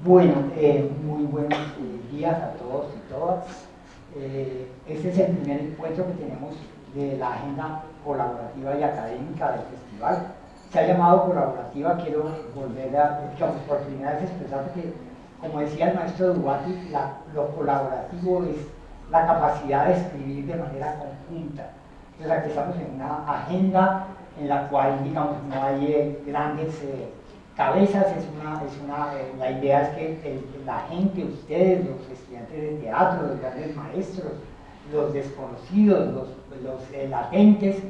Bueno, muy buenos días a todos y todas. Este es el primer encuentro que tenemos de la agenda colaborativa y académica del festival. Se ha llamado colaborativa, quiero volver a, por primera vez expresar que, como decía el maestro Duarte, lo colaborativo es la capacidad de escribir de manera conjunta. Entonces aquí estamos en una agenda en la cual, digamos, no hay grandes cabezas, la idea es que la gente, ustedes, los estudiantes de teatro, los grandes maestros, los desconocidos, los latentes,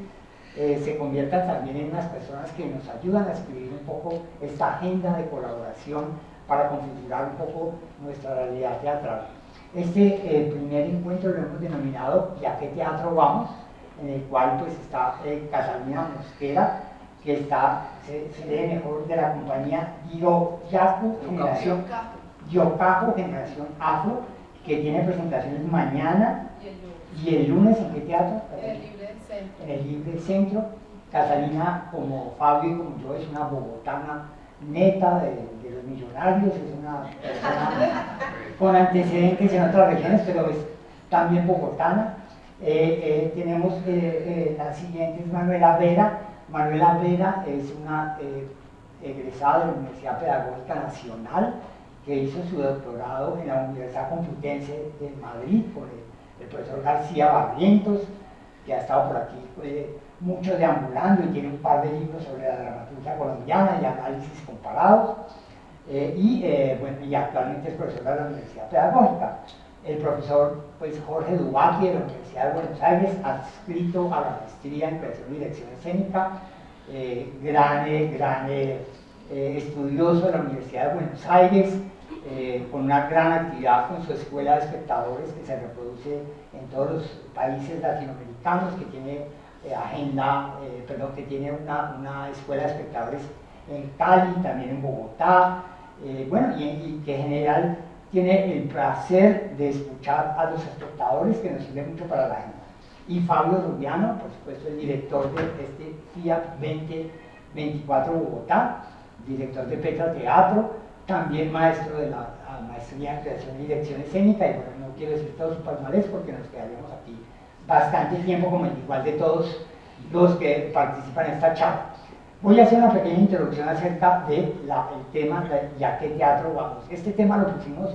se conviertan también en unas personas que nos ayudan a escribir un poco esta agenda de colaboración para configurar un poco nuestra realidad teatral. Este primer encuentro lo hemos denominado ¿Y a qué teatro vamos?, en el cual pues está Catalina Mosquera, que está, se lee mejor, de la compañía Yokahu Generación Afro, que tiene presentaciones mañana y el lunes. ¿En qué teatro? En el Libre del Centro. En el Libre del Centro. Catalina, como Fabio y como yo, es una bogotana neta de los millonarios, es una persona con antecedentes en otras regiones, pero es también bogotana. Tenemos la siguiente, es Manuela Vera. Manuela Vera es una egresada de la Universidad Pedagógica Nacional que hizo su doctorado en la Universidad Complutense de Madrid con el profesor García Barrientos, que ha estado por aquí mucho deambulando y tiene un par de libros sobre la dramaturgia colombiana y análisis comparados, y actualmente es profesor de la Universidad Pedagógica. El profesor Jorge Dubati de la Universidad de Buenos Aires, adscrito a la maestría en creación y dirección escénica, gran estudioso de la Universidad de Buenos Aires, con una gran actividad con su escuela de espectadores que se reproduce en todos los países latinoamericanos, que tiene que tiene una escuela de espectadores en Cali, también en Bogotá, y que en general tiene el placer de escuchar a los espectadores, que nos sirve mucho para la agenda. Y Fabio Rubiano, por supuesto, el director de este FIAP 2024 Bogotá, director de Petra Teatro, también maestro de la maestría en creación y dirección escénica, y bueno, no quiero decir todo su palmarés porque nos quedaríamos aquí bastante tiempo, como igual de todos los que participan en esta charla. Voy a hacer una pequeña introducción acerca del tema de ¿y a qué teatro vamos? Este tema lo pusimos,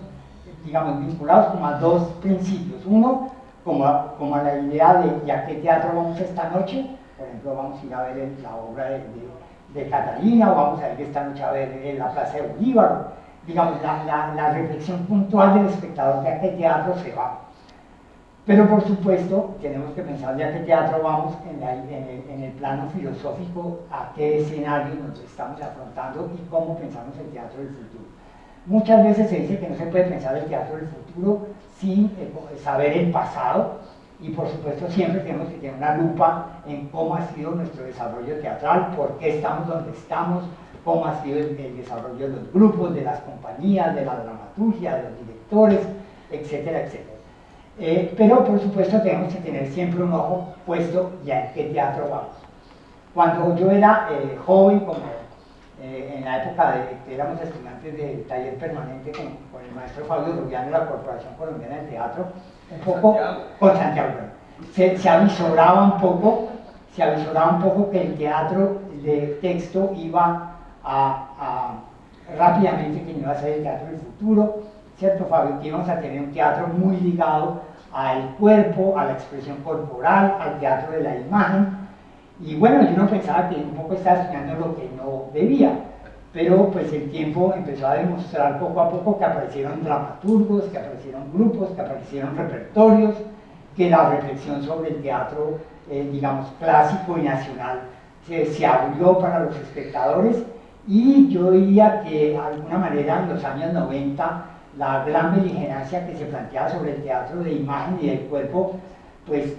digamos, vinculados como a dos principios. Uno, como a la idea de ¿y a qué teatro vamos esta noche? Por ejemplo, vamos a ir a ver la obra de Catalina, o vamos a ir esta noche a ver la Plaza de Bolívar. Digamos, la reflexión puntual del espectador de a qué teatro se va. Pero por supuesto, tenemos que pensar ya qué teatro vamos en el plano filosófico, a qué escenario nos estamos afrontando y cómo pensamos el teatro del futuro. Muchas veces se dice que no se puede pensar el teatro del futuro sin saber el pasado, y por supuesto siempre tenemos que tener una lupa en cómo ha sido nuestro desarrollo teatral, por qué estamos donde estamos, cómo ha sido el desarrollo de los grupos, de las compañías, de la dramaturgia, de los directores, etcétera, etcétera. Pero por supuesto tenemos que tener siempre un ojo puesto ya en qué teatro vamos. Cuando yo era joven, como en la época de que éramos estudiantes de taller permanente con el maestro Fabio Rubiano de la Corporación Colombiana de Teatro, un poco con Santiago, se avisoraba un poco que el teatro de texto iba rápidamente, que no iba a ser el teatro del futuro, ¿cierto, Fabio? Que íbamos a tener un teatro muy ligado al cuerpo, a la expresión corporal, al teatro de la imagen. Y bueno, yo no pensaba que un poco estaba estudiando lo que no debía, pero pues el tiempo empezó a demostrar poco a poco que aparecieron dramaturgos, que aparecieron grupos, que aparecieron repertorios, que la reflexión sobre el teatro, digamos, clásico y nacional se abrió para los espectadores, y yo diría que de alguna manera en los años 90 la gran beligerancia que se planteaba sobre el teatro de imagen y del cuerpo, pues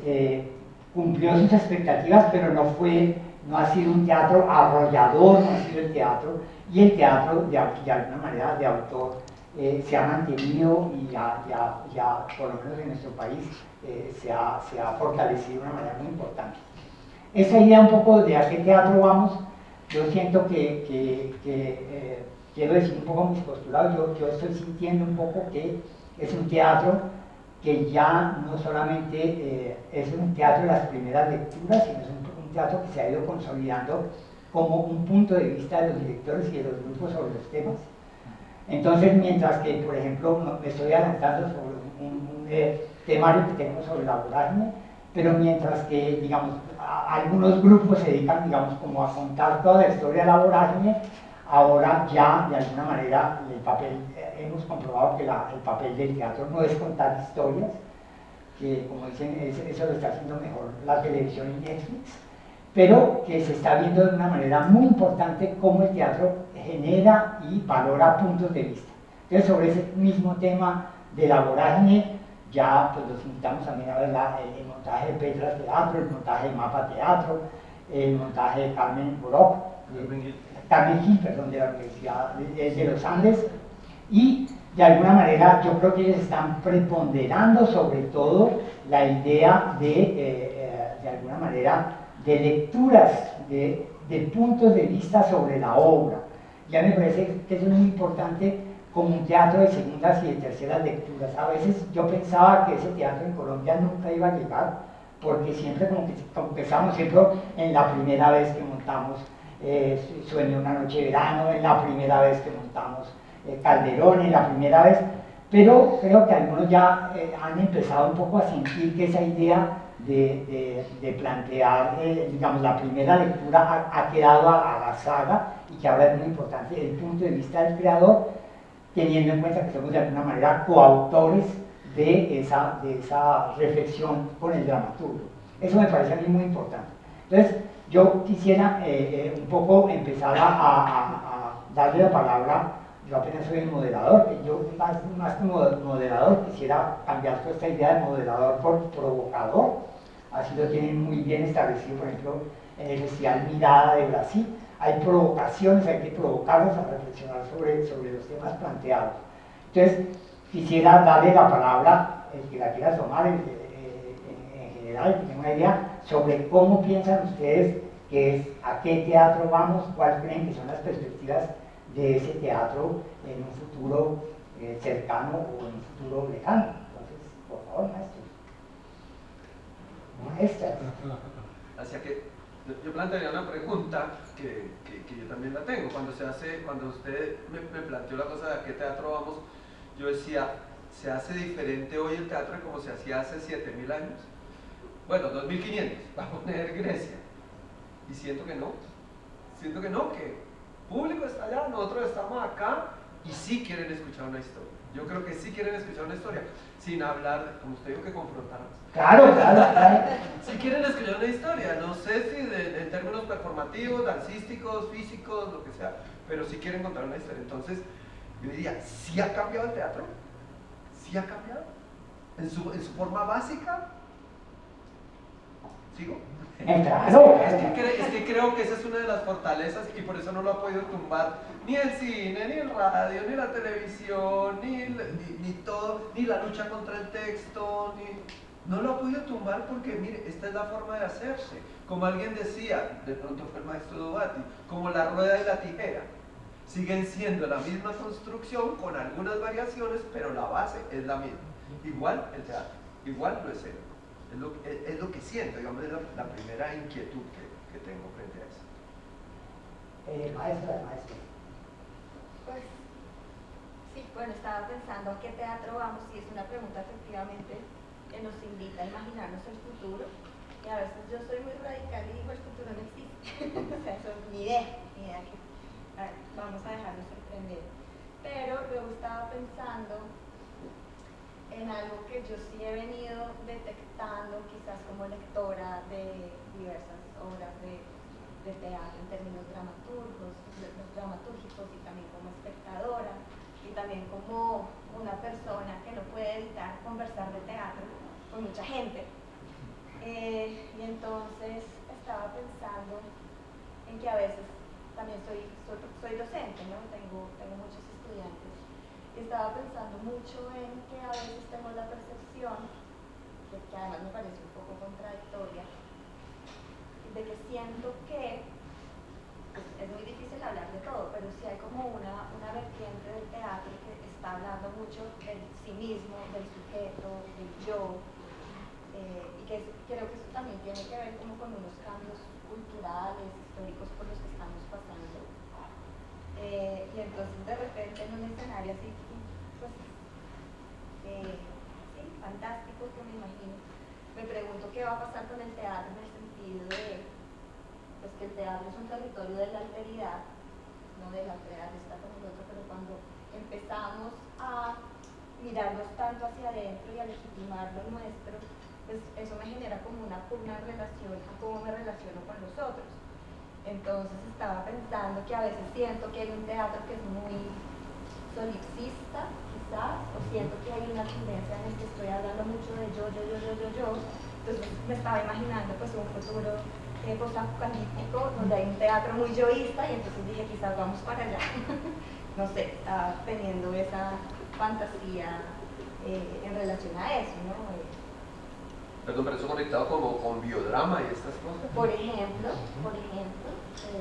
cumplió sus expectativas, pero no ha sido un teatro arrollador, no ha sido el teatro, y el teatro de alguna manera de autor se ha mantenido y ya, por lo menos en nuestro país, se ha fortalecido de una manera muy importante. Esa idea un poco de a qué teatro vamos, yo siento que quiero decir un poco mis postulados. Yo estoy sintiendo un poco que es un teatro que ya no solamente es un teatro de las primeras lecturas, sino es un teatro que se ha ido consolidando como un punto de vista de los directores y de los grupos sobre los temas. Entonces, mientras que, por ejemplo, me estoy adelantando sobre un temario que tenemos sobre la vorágine, pero mientras que, digamos, algunos grupos se dedican, digamos, como a contar toda la historia de la vorágine, ahora ya, de alguna manera, el papel, hemos comprobado que el papel del teatro no es contar historias, que, como dicen, eso lo está haciendo mejor la televisión y Netflix, pero que se está viendo de una manera muy importante cómo el teatro genera y valora puntos de vista. Entonces, sobre ese mismo tema de la vorágine, ya pues los invitamos también a ver el montaje de Petra Teatro, el montaje de Mapa Teatro, el montaje de Carmen Borok, Carmen Gil, perdón, de la Universidad de los Andes, y de alguna manera yo creo que ellos están preponderando sobre todo la idea de alguna manera, de lecturas, de puntos de vista sobre la obra. Ya me parece que eso es muy importante como un teatro de segundas y de terceras lecturas. A veces yo pensaba que ese teatro en Colombia nunca iba a llegar, porque siempre como que estamos siempre en la primera vez que montamos Sueño una noche de verano, en la primera vez que montamos Calderón, en la primera vez, pero creo que algunos ya han empezado un poco a sentir que esa idea de plantear, digamos, la primera lectura ha quedado a la saga y que ahora es muy importante el punto de vista del creador, teniendo en cuenta que somos de alguna manera coautores de esa reflexión con el dramaturgo. Eso me parece a mí muy importante. Entonces, yo quisiera un poco empezar a darle la palabra. Yo apenas soy el moderador, yo más que moderador quisiera cambiar toda esta idea de moderador por provocador, así lo tienen muy bien establecido, por ejemplo, en el Festival Mirada de Brasil. Hay provocaciones, hay que provocarlos a reflexionar sobre los temas planteados. Entonces, quisiera darle la palabra, el que la quiera tomar, en general, que tenga una idea sobre cómo piensan ustedes que es, a qué teatro vamos, cuáles creen que son las perspectivas de ese teatro en un futuro cercano o en un futuro lejano. Entonces, por favor, maestros. Maestras. Hacia que yo plantearía una pregunta que yo también la tengo. Cuando usted me planteó la cosa de a qué teatro vamos, yo decía, ¿se hace diferente hoy el teatro como se hacía hace 7000 años? Bueno, 2500, va a poner Grecia. Y siento que no, que el público está allá, nosotros estamos acá y sí quieren escuchar una historia. Yo creo que sí quieren escuchar una historia, sin hablar, como usted dijo, que confrontarnos. Claro, claro. Sí quieren escuchar una historia, no sé si en términos performativos, dancísticos, físicos, lo que sea, pero sí quieren contar una historia. Entonces, yo diría, ¿sí ha cambiado el teatro? ¿Sí ha cambiado? ¿En su forma básica? ¿Sigo? Claro. Es que creo que esa es una de las fortalezas y por eso no lo ha podido tumbar ni el cine, ni el radio, ni la televisión, ni todo, ni la lucha contra el texto, no lo ha podido tumbar porque, mire, esta es la forma de hacerse. Como alguien decía, de pronto fue el maestro Dubati, como la rueda y la tijera. Siguen siendo la misma construcción con algunas variaciones, pero la base es la misma. Igual el teatro, igual lo escénico. Es lo que siento, digamos, es la primera inquietud que tengo frente a eso. Maestra. Pues, sí, bueno, estaba pensando a qué teatro vamos y es una pregunta efectivamente que nos invita a imaginarnos el futuro. Y a veces yo soy muy radical y digo el futuro no existe. O sea, eso es mi idea que vamos a dejarnos sorprender. Pero luego estaba pensando en algo que yo sí he venido detectando quizás como lectora de diversas obras de teatro en términos dramatúrgicos y también como espectadora y también como una persona que no puede evitar conversar de teatro con mucha gente. Y entonces estaba pensando en que a veces también soy docente, ¿no? Tengo muchos estudiantes. Estaba pensando mucho en que a veces tengo la percepción, que además me parece un poco contradictoria, de que siento que pues, es muy difícil hablar de todo, pero sí hay como una vertiente del teatro que está hablando mucho del sí mismo, del sujeto, del yo, y que creo que eso también tiene que ver como con unos cambios culturales, históricos por los que estamos pasando. Y entonces de repente en un escenario así, pues, sí, fantástico que me imagino, me pregunto qué va a pasar con el teatro en el sentido de, pues, que el teatro es un territorio de la alteridad, no de la alteridad está con el otro, pero cuando empezamos a mirarnos tanto hacia adentro y a legitimar lo nuestro, pues eso me genera como una pugna en relación a cómo me relaciono con los otros. Entonces estaba pensando que a veces siento que hay un teatro que es muy solipsista, quizás, o siento que hay una tendencia en el que estoy hablando mucho de yo. Entonces me estaba imaginando pues un futuro post-apocalíptico donde hay un teatro muy yoísta y entonces dije quizás vamos para allá. No sé, estaba teniendo esa fantasía en relación a eso, ¿no? Perdón, pero eso conectado como con biodrama y estas cosas. Por ejemplo, sí,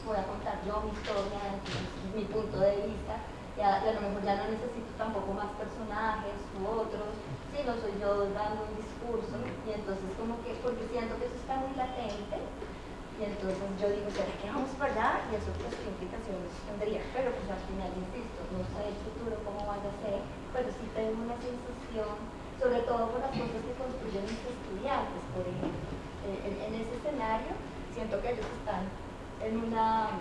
voy a contar yo mi historia, mi punto de vista, y a lo mejor ya no necesito tampoco más personajes u otros, sino soy yo dando un discurso, y entonces como que, porque siento que eso está muy latente, y entonces yo digo, ¿será que vamos para allá? Y eso pues qué implicaciones tendría, pero pues al final, insisto, no sé el futuro cómo vaya a ser, pero sí tengo una sensación, sobre todo por las cosas que construyen mis estudiantes, por ejemplo. En ese escenario siento que ellos están en una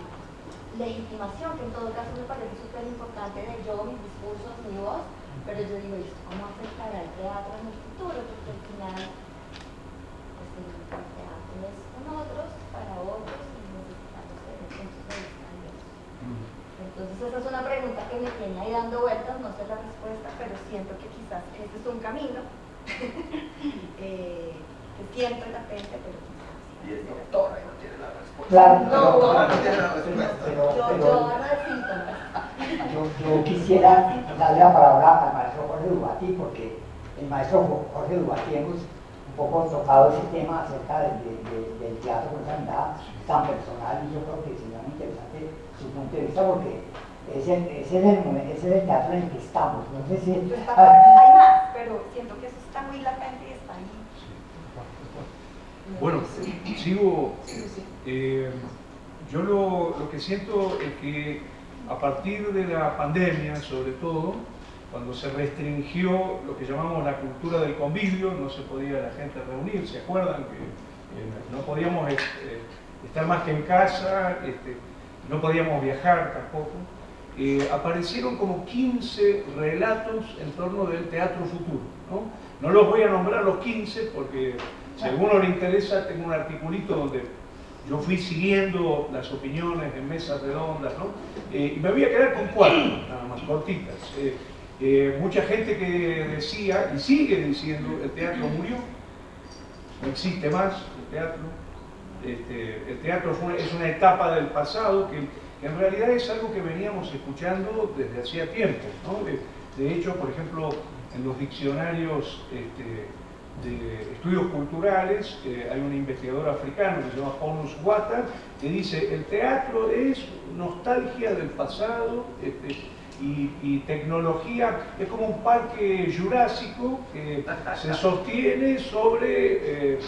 legitimación, que en todo caso me parece súper importante de yo, mis discursos, mi voz, pero yo digo, ¿esto cómo afectará el teatro en el futuro? Porque al final, pues el teatro es con otros, para otros, y necesitamos tener puntos de vista diversos. Entonces esa es una pregunta que me tiene ahí dando vueltas, no sé la respuesta, pero siento que quizás este es un camino que siento latente, pero quizás... Y el doctor ahí no tiene la respuesta. Claro, El doctor no tiene la respuesta. Yo quisiera darle la palabra al maestro Jorge Dubatí, porque el maestro Jorge Dubatí hemos un poco tocado ese tema acerca del teatro con esa mirada tan personal, y yo creo que sería muy interesante su punto de vista, porque ese es el teatro en el que estamos. No sé si hay más, pero siento que eso está muy latente y está ahí. Bueno, sigo. Yo lo que siento es que a partir de la pandemia, sobre todo, cuando se restringió lo que llamamos la cultura del convivio, no se podía la gente reunir, ¿se acuerdan? Que no podíamos estar más que en casa, no podíamos viajar tampoco. Aparecieron como 15 relatos en torno del teatro futuro, ¿no? No los voy a nombrar los 15 porque si a alguno le interesa, tengo un articulito donde yo fui siguiendo las opiniones en mesas redondas, ¿no? Y me voy a quedar con 4, nada más, cortitas. Mucha gente que decía, y sigue diciendo, el teatro murió, no existe más el teatro. El teatro es una etapa del pasado que en realidad es algo que veníamos escuchando desde hacía tiempo, ¿no? De hecho, por ejemplo, en los diccionarios de estudios culturales, hay un investigador africano que se llama Honus Wata, que dice el teatro es nostalgia del pasado y tecnología, es como un parque jurásico que se sostiene sobre,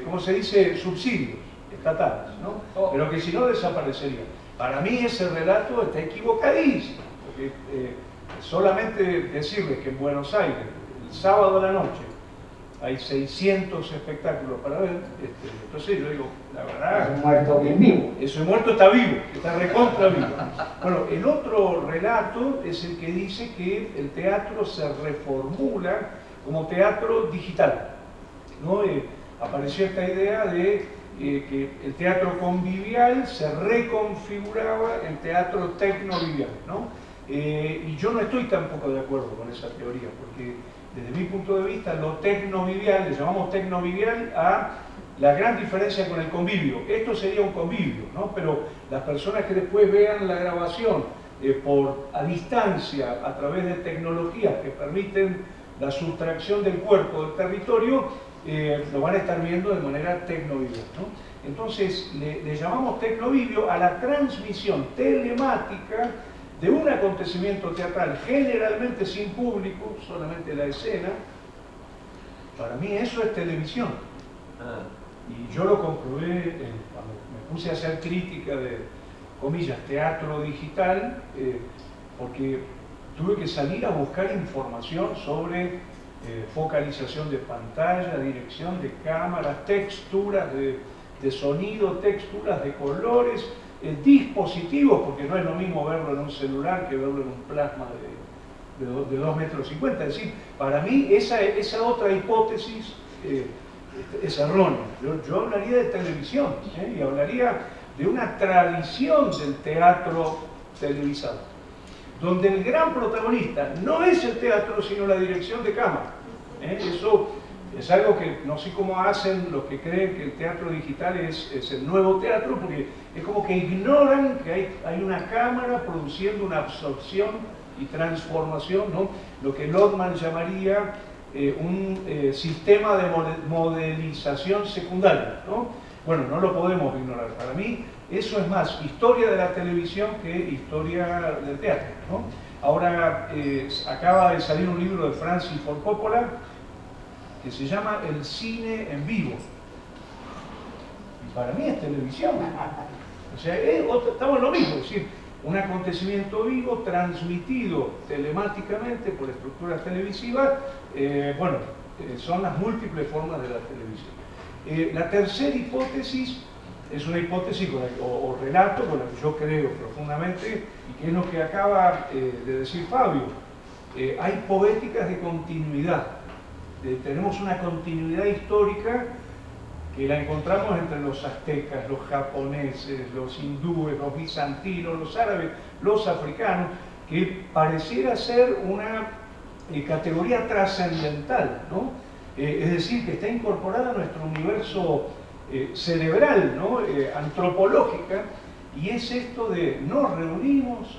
¿cómo se dice?, subsidios estatales, ¿no? Pero que si no desaparecería. Para mí ese relato está equivocadísimo, porque solamente decirles que en Buenos Aires, el sábado a la noche, hay 600 espectáculos para ver, entonces yo digo, la verdad... Es un muerto bien vivo. Ese muerto está vivo, está recontra vivo. Bueno, el otro relato es el que dice que el teatro se reformula como teatro digital, ¿no? Apareció esta idea de que el teatro convivial se reconfiguraba en teatro tecnovivial, ¿no? Y yo no estoy tampoco de acuerdo con esa teoría, porque desde mi punto de vista lo tecnovivial, le llamamos tecnovivial a la gran diferencia con el convivio. Esto sería un convivio, ¿no? Pero las personas que después vean la grabación a distancia, a través de tecnologías que permiten la sustracción del cuerpo del territorio, lo van a estar viendo de manera tecnovivial, ¿no? Entonces le llamamos tecnovivio a la transmisión telemática de un acontecimiento teatral, generalmente sin público, solamente la escena. Para mí eso es televisión. Y yo lo comprobé cuando me puse a hacer crítica de, comillas, teatro digital, porque tuve que salir a buscar información sobre focalización de pantalla, dirección de cámaras, texturas de sonido, texturas de colores, dispositivos, porque no es lo mismo verlo en un celular que verlo en un plasma de 2,50 metros. Es decir, para mí esa otra hipótesis es errónea. Yo hablaría de televisión, y hablaría de una tradición del teatro televisado, donde el gran protagonista no es el teatro, sino la dirección de cámara. Eso es algo que no sé cómo hacen los que creen que el teatro digital es el nuevo teatro, porque es como que ignoran que hay una cámara produciendo una absorción y transformación, ¿no? Lo que Lotman llamaría un sistema de modelización secundaria, ¿no? Bueno, no lo podemos ignorar. Para mí eso es más historia de la televisión que historia del teatro, ¿no? Ahora acaba de salir un libro de Francis Ford Coppola que se llama El cine en vivo. Y para mí es televisión. O sea, estamos en lo mismo, es decir, un acontecimiento vivo transmitido telemáticamente por estructuras televisivas, son las múltiples formas de la televisión. La tercera hipótesis es una hipótesis o relato con la que yo creo profundamente, y que es lo que acaba de decir Fabio. Hay poéticas de continuidad. Tenemos una continuidad histórica que la encontramos entre los aztecas, los japoneses, los hindúes, los bizantinos, los árabes, los africanos, que pareciera ser una categoría trascendental, ¿no? Es decir, que está incorporada a nuestro universo cerebral, ¿no? Antropológica, y es esto de nos reunimos,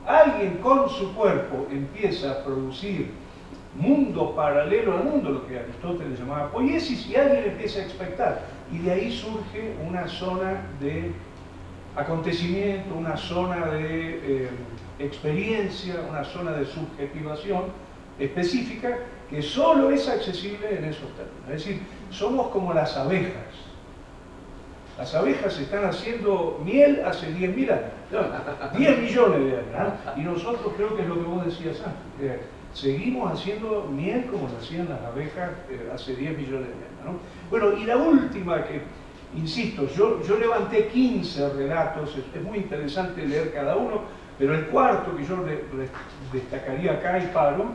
alguien con su cuerpo empieza a producir mundo paralelo al mundo, lo que Aristóteles llamaba poiesis, y alguien empieza a expectar, y de ahí surge una zona de acontecimiento, una zona de experiencia, una zona de subjetivación específica que solo es accesible en esos términos. Es decir, somos como las abejas. Las abejas están haciendo miel hace 10.000 años, 10 millones de años, ¿no? Y nosotros, creo que es lo que vos decías antes, seguimos haciendo miel como lo hacían las abejas hace 10 millones de años, ¿no? Bueno, y la última que, insisto, yo levanté 15 relatos, es muy interesante leer cada uno, pero el cuarto que yo destacaría acá y paro,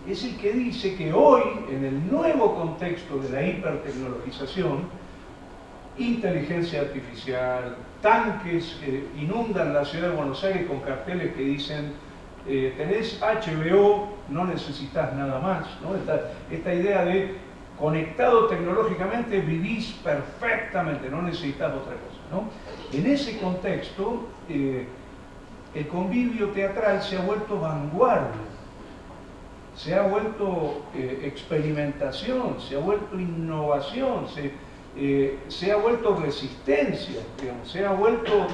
es el que dice que hoy, en el nuevo contexto de la hipertecnologización, inteligencia artificial, tanques que inundan la ciudad de Buenos Aires con carteles que dicen tenés HBO, no necesitas nada más, ¿no? Esta idea de conectado tecnológicamente vivís perfectamente, no necesitas otra cosa, ¿no? En ese contexto, el convivio teatral se ha vuelto vanguardia, se ha vuelto experimentación, se ha vuelto innovación, se ha vuelto resistencia, digamos, se ha vuelto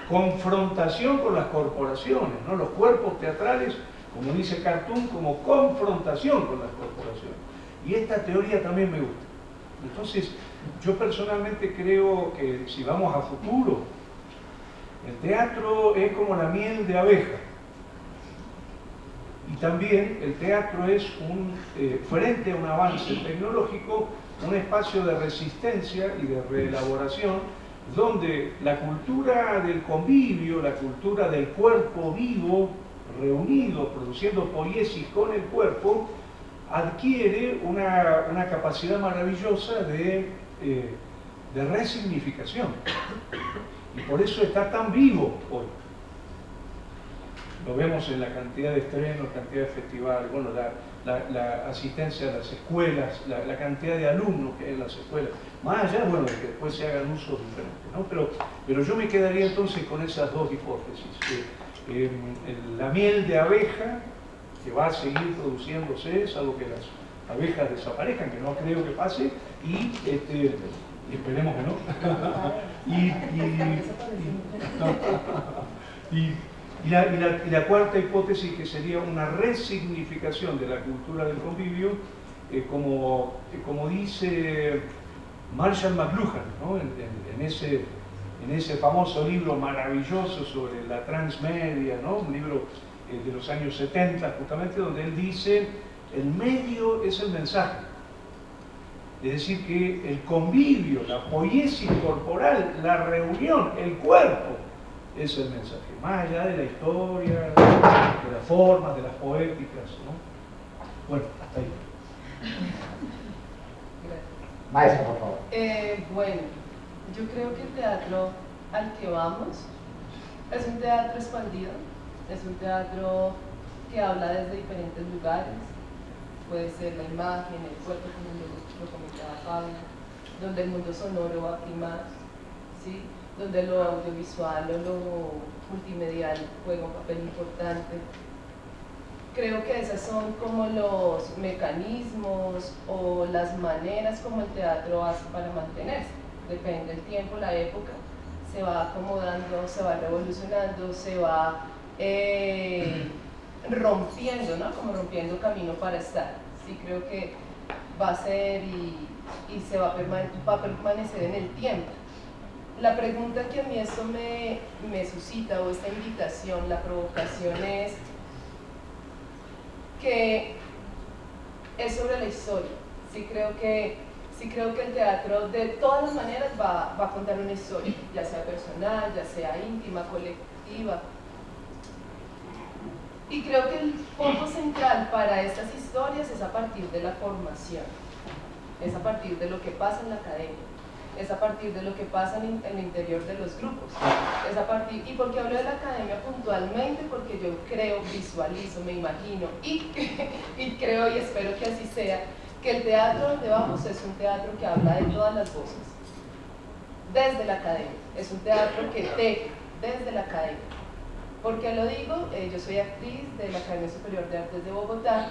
confrontación con las corporaciones, ¿no? Los cuerpos teatrales, como dice Cartoon, como confrontación con las corporaciones. Y esta teoría también me gusta. Entonces, yo personalmente creo que si vamos a futuro, el teatro es como la miel de abeja. Y también el teatro es frente a un avance tecnológico, un espacio de resistencia y de reelaboración, donde la cultura del convivio, la cultura del cuerpo vivo, reunido, produciendo poiesis con el cuerpo, adquiere una capacidad maravillosa de resignificación. Y por eso está tan vivo hoy. Lo vemos en la cantidad de estrenos, cantidad de festivales, bueno, la asistencia a las escuelas, la cantidad de alumnos que hay en las escuelas, más allá, bueno, de que después se hagan usos diferentes, ¿no? Pero yo me quedaría entonces con esas dos hipótesis. La miel de abeja, que va a seguir produciéndose, salvo que las abejas desaparezcan, que no creo que pase, y y esperemos que no. Y la cuarta hipótesis, que sería una resignificación de la cultura del convivio, como dice Marshall McLuhan, ¿no? en ese famoso libro maravilloso sobre la transmedia, ¿no? Un libro de los años 70 justamente, donde él dice: el medio es el mensaje. Es decir, que el convivio, la poiesis corporal, la reunión, el cuerpo, es el mensaje, más allá de la historia, de las formas, de las poéticas, ¿no? Bueno, hasta ahí. Maestra, por favor. Bueno, yo creo que el teatro al que vamos es un teatro expandido, es un teatro que habla desde diferentes lugares, puede ser la imagen, el cuerpo, como lo comentaba Pablo, donde el mundo sonoro va a primar, ¿sí? Donde lo audiovisual o lo multimedial juega un papel importante. Creo que esos son como los mecanismos o las maneras como el teatro hace para mantenerse. Depende del tiempo, la época, se va acomodando, se va revolucionando, se va rompiendo, ¿no? Como rompiendo camino para estar. Sí, creo que va a ser y se va a permanecer en el tiempo. La pregunta que a mí esto me suscita, o esta invitación, la provocación, es que es sobre la historia. Sí creo que el teatro de todas las maneras va a contar una historia, ya sea personal, ya sea íntima, colectiva. Y creo que el foco central para estas historias es a partir de la formación, es a partir de lo que pasa en la academia, es a partir de lo que pasa en el interior de los grupos, es a partir, y porque hablo de la academia puntualmente, porque yo creo, visualizo, me imagino, y creo y espero que así sea, que el teatro donde vamos es un teatro que habla de todas las voces, desde la academia, es un teatro que teje desde la academia. ¿Por qué lo digo? Yo soy actriz de la Academia Superior de Artes de Bogotá,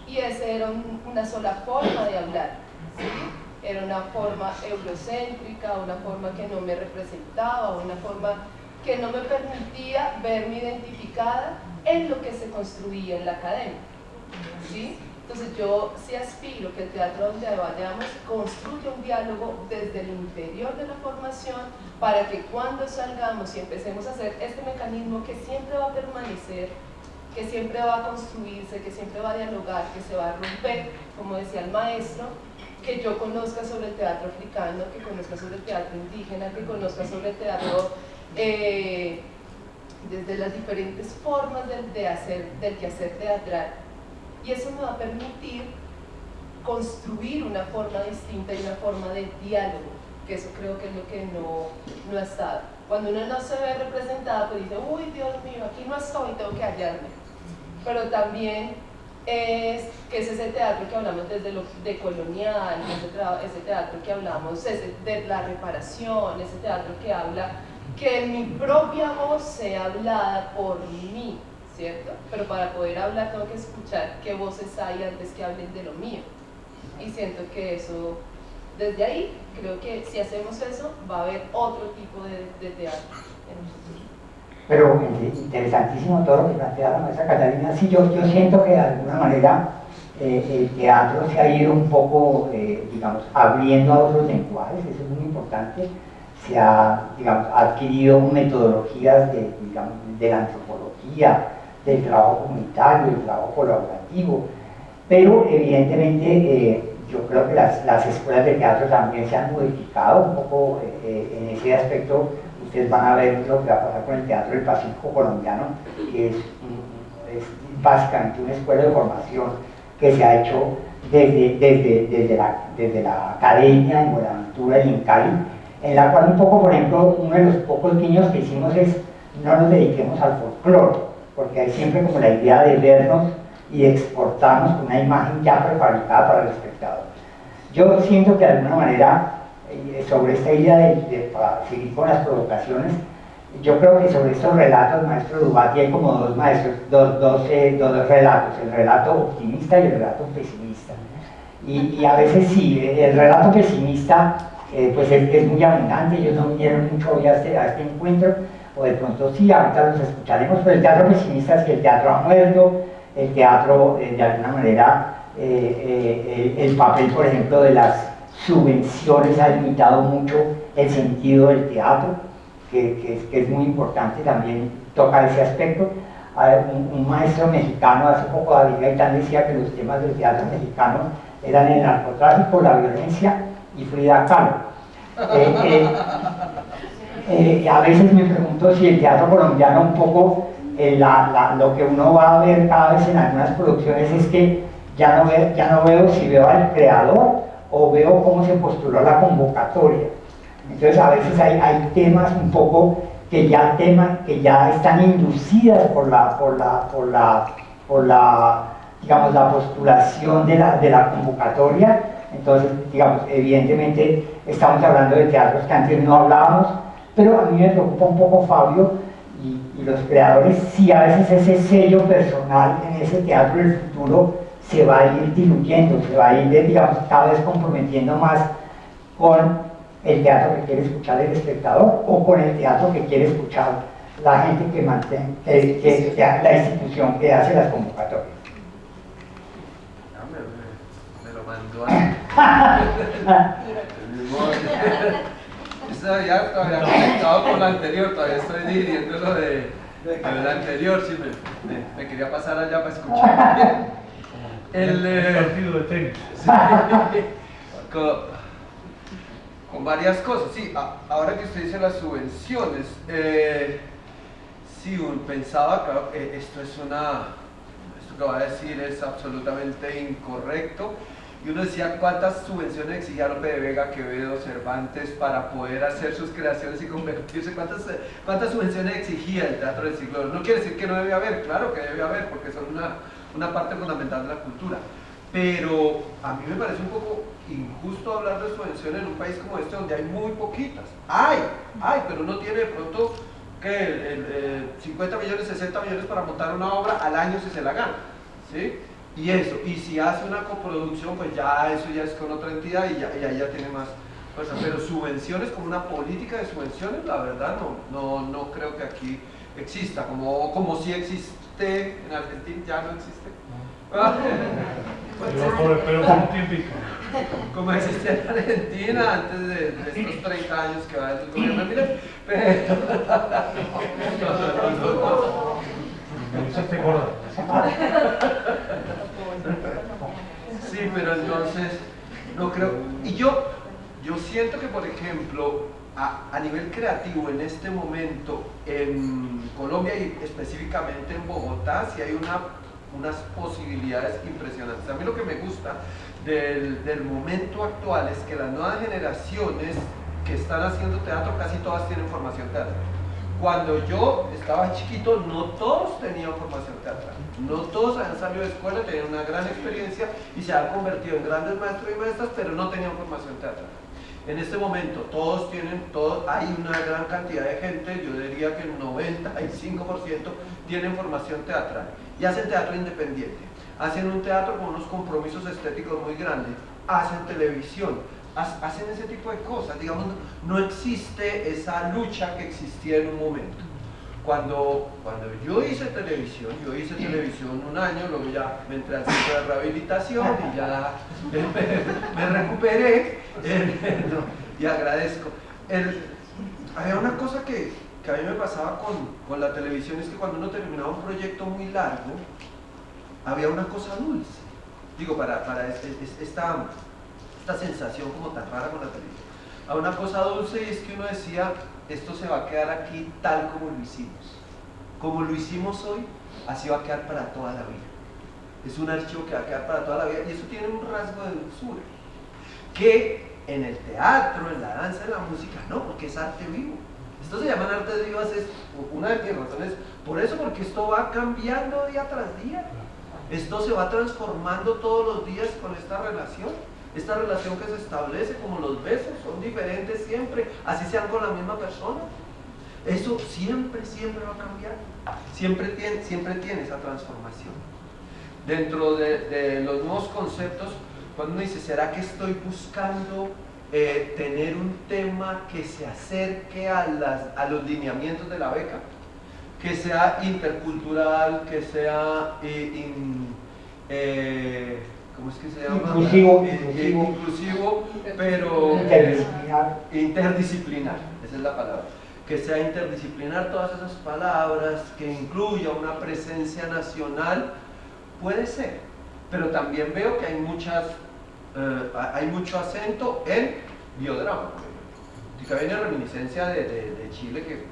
y esa era una sola forma de hablar, ¿sí? Era una forma eurocéntrica, una forma que no me representaba, una forma que no me permitía verme identificada en lo que se construía en la academia, ¿sí? Entonces yo sí aspiro que el teatro donde vayamos construya un diálogo desde el interior de la formación, para que cuando salgamos y empecemos a hacer este mecanismo que siempre va a permanecer, que siempre va a construirse, que siempre va a dialogar, que se va a romper, como decía el maestro, que yo conozca sobre el teatro africano, que conozca sobre el teatro indígena, que conozca sobre el teatro desde las diferentes formas del quehacer teatral. Y eso me va a permitir construir una forma distinta y una forma de diálogo, que eso creo que es lo que no ha estado. Cuando uno no se ve representada, pues dice: uy, Dios mío, aquí no estoy, tengo que hallarme. Pero también que es ese teatro que hablamos desde lo decolonial, ese teatro que hablamos de la reparación, ese teatro que habla que mi propia voz sea hablada por mí, ¿cierto? Pero para poder hablar tengo que escuchar qué voces hay antes que hablen de lo mío. Y siento que eso, desde ahí, creo que si hacemos eso, va a haber otro tipo de teatro en el futuro. Pero interesantísimo todo lo que plantea la maestra Catalina. Sí, yo siento que de alguna manera el teatro se ha ido un poco, digamos, abriendo a otros lenguajes, eso es muy importante. Se ha, digamos, adquirido metodologías de la antropología, del trabajo comunitario, del trabajo colaborativo, pero evidentemente yo creo que las escuelas de teatro también se han modificado un poco en ese aspecto. Ustedes van a ver lo que va a pasar con el Teatro del Pacífico Colombiano, que es básicamente una escuela de formación que se ha hecho desde la academia en Buenaventura y en Cali, en la cual un poco, por ejemplo, uno de los pocos guiños que hicimos es: no nos dediquemos al folclore, porque hay siempre como la idea de vernos y de exportarnos con una imagen ya prefabricada para el espectador. Yo siento que de alguna manera, sobre esta idea para seguir con las provocaciones, yo creo que sobre estos relatos, maestro Dubati, hay como dos relatos: el relato optimista y el relato pesimista. Y a veces sí, el relato pesimista pues es muy abundante. Ellos no vinieron mucho hoy a este encuentro, o de pronto sí, ahorita los escucharemos, pero el teatro pesimista sí, el teatro ha muerto, el teatro de alguna manera, el papel, por ejemplo, de las subvenciones ha limitado mucho el sentido del teatro, que es muy importante, también toca ese aspecto. Un maestro mexicano hace poco, David Gaitán, decía que los temas del teatro mexicano eran el narcotráfico, la violencia y Frida Kahlo. A veces me pregunto si el teatro colombiano un poco, lo que uno va a ver cada vez en algunas producciones es que ya no veo si veo al creador o veo cómo se postuló la convocatoria. Entonces a veces hay temas un poco que ya están inducidas por digamos, la postulación de la convocatoria. Entonces, digamos, evidentemente estamos hablando de teatros que antes no hablábamos, pero a mí me preocupa un poco, Fabio, y los creadores, si a veces ese sello personal en ese teatro del futuro se va a ir diluyendo, se va a ir, digamos, cada vez comprometiendo más con el teatro que quiere escuchar el espectador o con el teatro que quiere escuchar la gente la institución que hace las convocatorias. Me lo mandó Eso ya todavía conectado con lo anterior, todavía estoy dividiendo lo de lo anterior, sí, me quería pasar allá para escuchar. El partido de tenis. Sí, con varias cosas, sí, ahora que usted dice las subvenciones, sí, pensaba, claro, esto que va a decir es absolutamente incorrecto, y uno decía cuántas subvenciones exigía Lope de Vega, Quevedo, Cervantes para poder hacer sus creaciones y convertirse, cuántas subvenciones exigía el teatro del siglo II. No quiere decir que no debe haber, claro que debe haber, porque son una parte fundamental de la cultura, pero a mí me parece un poco injusto hablar de subvenciones en un país como este donde hay muy poquitas. Hay, pero uno tiene de pronto que 50 millones, 60 millones para montar una obra al año si se la gana, ¿sí? Y eso, y si hace una coproducción, pues ya eso ya es con otra entidad y ahí ya tiene más fuerza. Pero subvenciones, como una política de subvenciones, la verdad no creo que aquí exista, como si existe en Argentina, ya no existe. Pero por un tiempito. Como existe en Argentina antes de estos 30 años que va el gobierno de Milei, pero Me hiciste acordar. sí, pero entonces no creo. Y yo siento que, por ejemplo, a nivel creativo en este momento en Colombia y específicamente en Bogotá, sí hay unas posibilidades impresionantes. A mí lo que me gusta del momento actual es que las nuevas generaciones que están haciendo teatro casi todas tienen formación teatral. Cuando yo estaba chiquito no todos tenían formación teatral, no todos habían salido de escuela, tenían una gran experiencia y se han convertido en grandes maestros y maestras, pero no tenían formación teatral. En este momento hay una gran cantidad de gente, yo diría que el 95% tienen formación teatral y hacen teatro independiente, hacen un teatro con unos compromisos estéticos muy grandes, hacen televisión, hacen ese tipo de cosas. Digamos, no existe esa lucha que existía en un momento. Cuando yo hice televisión un año, luego ya me entré al centro de rehabilitación y ya me recuperé y agradezco. Había una cosa que a mí me pasaba con la televisión, es que cuando uno terminaba un proyecto muy largo, había una cosa dulce. Digo, para esta sensación como tan rara con la televisión. Había una cosa dulce y es que uno decía, esto se va a quedar aquí tal como lo hicimos. Como lo hicimos hoy, así va a quedar para toda la vida. Es un archivo que va a quedar para toda la vida y eso tiene un rasgo de dulzura. Que en el teatro, en la danza, en la música, no, porque es arte vivo. Esto se llaman artes vivas, es una de mis razones, por eso, porque esto va cambiando día tras día. Esto se va transformando todos los días con esta relación que se establece, como los besos, son diferentes siempre, así sean con la misma persona. Eso siempre va a cambiar, siempre tiene esa transformación. Dentro de los nuevos conceptos, cuando uno dice, ¿será que estoy buscando tener un tema que se acerque a los lineamientos de la beca, que sea intercultural, que sea ¿cómo es que se llama? Inclusivo, pero interdisciplinar, esa es la palabra. Que sea interdisciplinar todas esas palabras, que incluya una presencia nacional, puede ser. Pero también veo que hay mucho acento en biodrama, y que viene reminiscencia de Chile, que es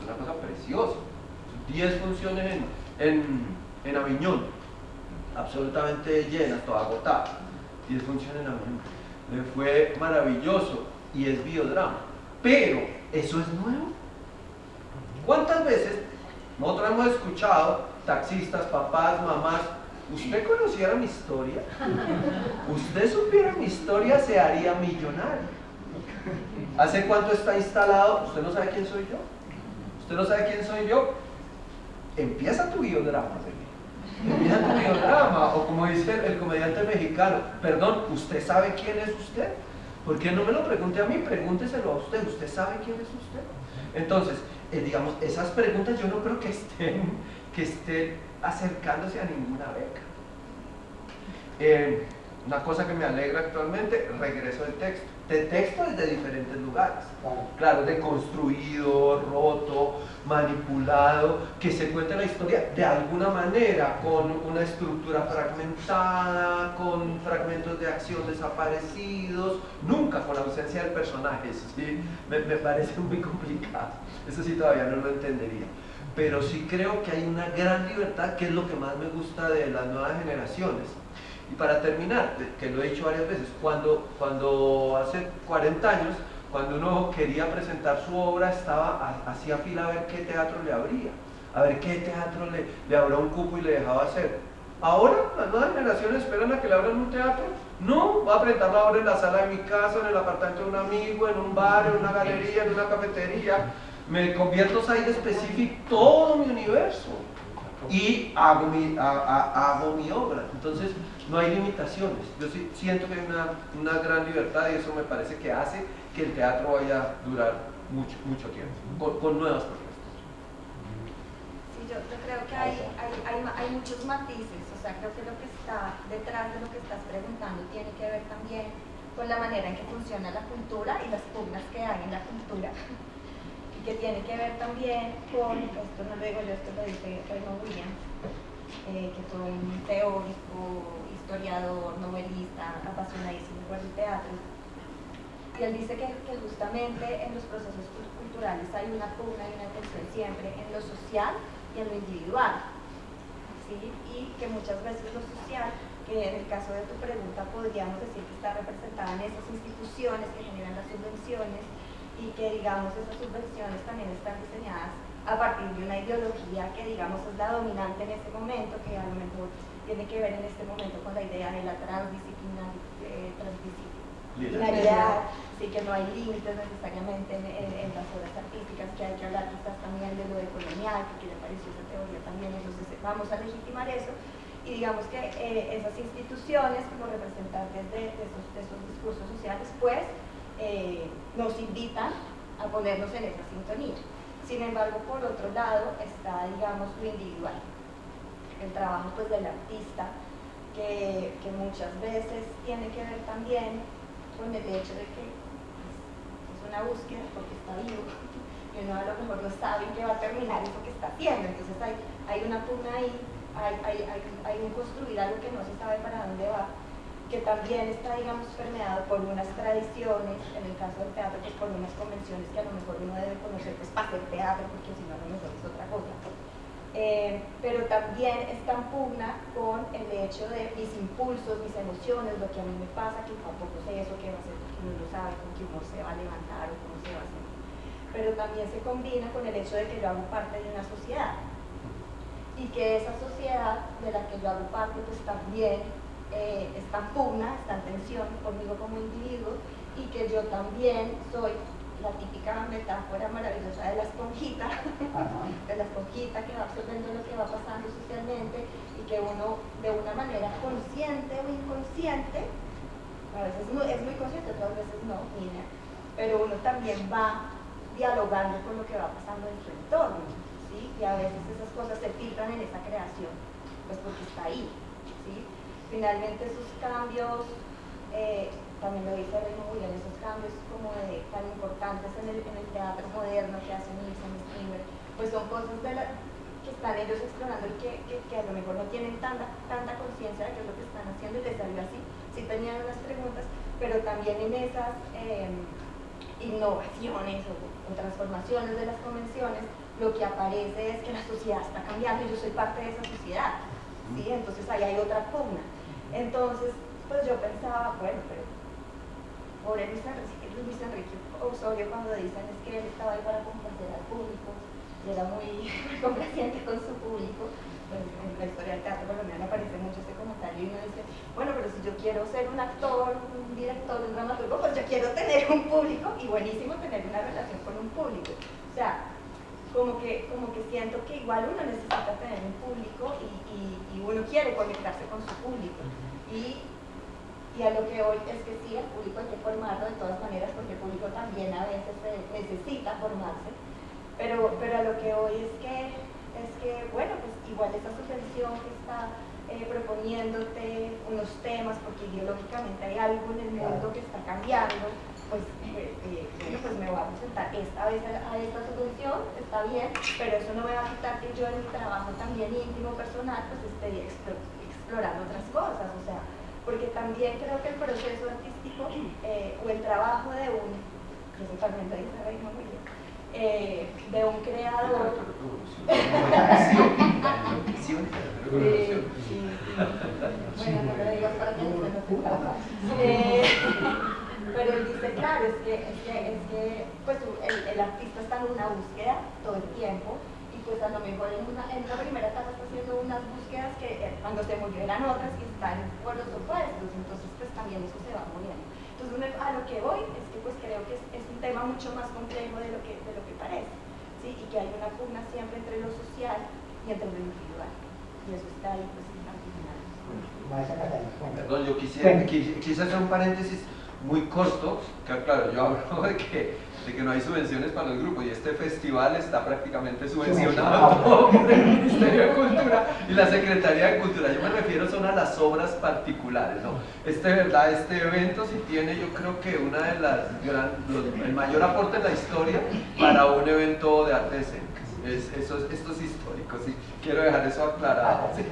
una cosa preciosa. 10 funciones en Aviñón, absolutamente llenas, toda agotada. 10 funciones en Aviñón. Le fue maravilloso y es biodrama. Pero, ¿eso es nuevo? ¿Cuántas veces nosotros hemos escuchado taxistas, papás, mamás, usted conociera mi historia? Usted supiera mi historia, se haría millonario. ¿Hace cuánto está instalado? ¿Usted no sabe quién soy yo? ¿Usted no sabe quién soy yo? Empieza tu biodrama, empieza tu biodrama, o como dice el comediante mexicano, perdón, ¿usted sabe quién es usted? ¿Por qué no me lo pregunte a mí? Pregúnteselo a usted, ¿usted sabe quién es usted? Entonces, digamos, esas preguntas yo no creo que estén acercándose a ninguna beca. Una cosa que me alegra actualmente, regreso del texto. De texto desde diferentes lugares. Claro, deconstruido, roto, manipulado, que se cuenta la historia de alguna manera, con una estructura fragmentada, con fragmentos de acción desaparecidos, nunca con la ausencia del personaje. Eso sí, me parece muy complicado. Eso sí todavía no lo entendería. Pero sí creo que hay una gran libertad, que es lo que más me gusta de las nuevas generaciones. Y para terminar, que lo he dicho varias veces, cuando hace 40 años, cuando uno quería presentar su obra, hacía fila a ver qué teatro le abría, a ver qué teatro le abría un cupo y le dejaba hacer. Ahora las nuevas generaciones esperan a que le abran un teatro. No, va a presentar la obra en la sala de mi casa, en el apartamento de un amigo, en un bar, en una galería, en una cafetería. Me convierto site specific todo mi universo y hago mi obra. Entonces no hay limitaciones. Yo sí siento que hay una gran libertad, y eso me parece que hace que el teatro vaya a durar mucho tiempo, con nuevas propuestas. Sí, yo creo que hay muchos matices. O sea, creo que lo que está detrás de lo que estás preguntando tiene que ver también con la manera en que funciona la cultura y las pugnas que hay en la cultura. Que tiene que ver también con, esto no lo digo yo, esto lo dice Raymond Williams, que fue un teórico, historiador, novelista, apasionadísimo por el teatro. Y él dice que justamente en los procesos culturales hay una pugna y una tensión siempre en lo social y en lo individual, ¿sí? Y que muchas veces lo social, que en el caso de tu pregunta podríamos decir que está representada en esas instituciones que generan las subvenciones, y que digamos esas subvenciones también están diseñadas a partir de una ideología que digamos es la dominante en este momento, que a lo mejor tiene que ver en este momento con la idea de la transdisciplinaridad, sí, que no hay límites necesariamente en las obras artísticas, que hay que hablar quizás también de lo de colonial, que le pareció esa teoría también. Entonces vamos a legitimar eso, y digamos que esas instituciones como representantes de esos discursos sociales pues nos invitan a ponernos en esa sintonía. Sin embargo, por otro lado está, digamos, lo individual, el trabajo pues del artista, que muchas veces tiene que ver también con el hecho de que es una búsqueda porque está vivo, y uno a lo mejor no sabe qué va a terminar eso que está haciendo. Entonces hay una pugna ahí, hay un construir algo que no se sabe para dónde va, que también está, digamos, permeado por unas tradiciones, en el caso del teatro, pues por unas convenciones que a lo mejor uno debe conocer pues para hacer teatro, porque si no a lo mejor es otra cosa. Pero también está en pugna con el hecho de mis impulsos, mis emociones, lo que a mí me pasa, que tampoco sé eso que va a ser, porque uno no sabe con qué uno se va a levantar o cómo se va a hacer. Pero también se combina con el hecho de que yo hago parte de una sociedad, y que esa sociedad de la que yo hago parte pues también está en pugna, está en tensión conmigo como individuo, y que yo también soy la típica metáfora maravillosa de la esponjita, de la esponjita que va absorbiendo lo que va pasando socialmente, y que uno de una manera consciente o inconsciente a veces es muy consciente, otras veces no, ni idea, pero uno también va dialogando con lo que va pasando en su entorno, ¿sí? Y a veces esas cosas se filtran en esa creación, pues porque está ahí, ¿sí? Finalmente esos cambios, también lo dice Raymond Williams, esos cambios como tan importantes en el teatro moderno que hacen Nielsen y Strindberg, pues son cosas que están ellos explorando y que a lo mejor no tienen tanta conciencia de qué es lo que están haciendo y les salió así. Sí tenían unas preguntas, pero también en esas innovaciones o transformaciones de las convenciones, lo que aparece es que la sociedad está cambiando y yo soy parte de esa sociedad, ¿sí? Entonces ahí hay otra pugna. Entonces, pues yo pensaba, bueno, pero pobre Luis Enrique Osorio, cuando dicen es que él estaba ahí para complacer al público y era muy complaciente con su público, pues en la historia del teatro colombiano aparece mucho este comentario y uno dice, bueno, pero si yo quiero ser un actor, un director, un dramaturgo, pues yo quiero tener un público y buenísimo tener una relación con un público. O sea, como que siento que igual uno necesita tener un público y uno quiere conectarse con su público. Y a lo que hoy es que sí, el público hay que formarlo de todas maneras, porque el público también a veces necesita formarse, pero a lo que hoy es que bueno, pues igual esa subvención que está proponiéndote unos temas, porque ideológicamente hay algo en el mundo que está cambiando, pues bueno, pues me voy a presentar esta vez a esta subvención, está bien, pero eso no me va a quitar que yo en mi trabajo también íntimo, personal, pues esté explorando otras cosas, o sea, porque también creo que el proceso artístico o el trabajo de principalmente dice Raymond Williams, de un creador. Bueno, no lo digo para que no se pasa. Pero él dice, claro, es que pues el artista está en una búsqueda todo el tiempo. Pues a lo mejor en una primera etapa está haciendo unas búsquedas que cuando se murió eran otras que están por los opuestos, entonces pues también eso se va moviendo. Entonces a lo que voy es que pues creo que es un tema mucho más complejo de lo que parece, ¿sí? Y que hay una pugna siempre entre lo social y entre lo individual, y eso está ahí pues articulado. Perdón, yo quise hacer un paréntesis muy corto, que claro, yo hablo de que no hay subvenciones para los grupos y este festival está prácticamente subvencionado por el Ministerio de Cultura y la Secretaría de Cultura. Yo me refiero son a las obras particulares, ¿no? Este evento sí tiene, yo creo que una de las el mayor aporte en la historia para un evento de arte escénica. Esto es histórico, sí. Quiero dejar eso aclarado. Sí.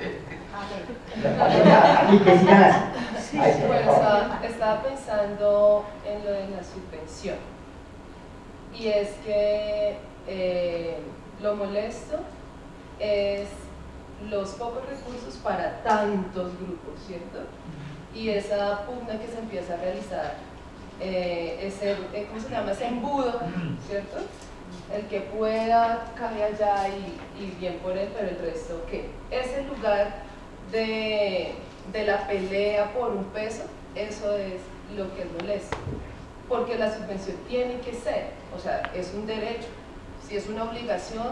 Bueno, estaba pensando en lo de la subvención. Y es que lo molesto es los pocos recursos para tantos grupos, ¿cierto? Y esa pugna que se empieza a realizar, ¿cómo se llama? Ese embudo, ¿cierto? El que pueda cae allá y bien por él, pero el resto, ¿qué? Ese lugar de la pelea por un peso, eso es lo que es molesto. Porque la subvención tiene que ser, o sea, es un derecho, si es una obligación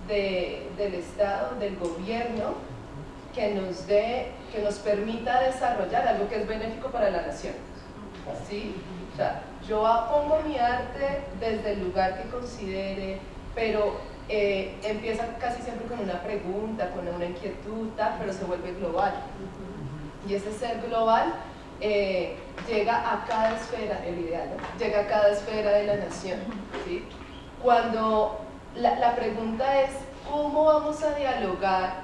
del Estado, del gobierno, que nos permita desarrollar algo que es benéfico para la nación, ¿sí? O sea, yo pongo mi arte desde el lugar que considere, pero empieza casi siempre con una pregunta, con una inquietud, pero se vuelve global. Y ese ser global llega a cada esfera, el ideal, ¿no? Llega a cada esfera de la nación, ¿sí? Cuando la pregunta es, ¿cómo vamos a dialogar,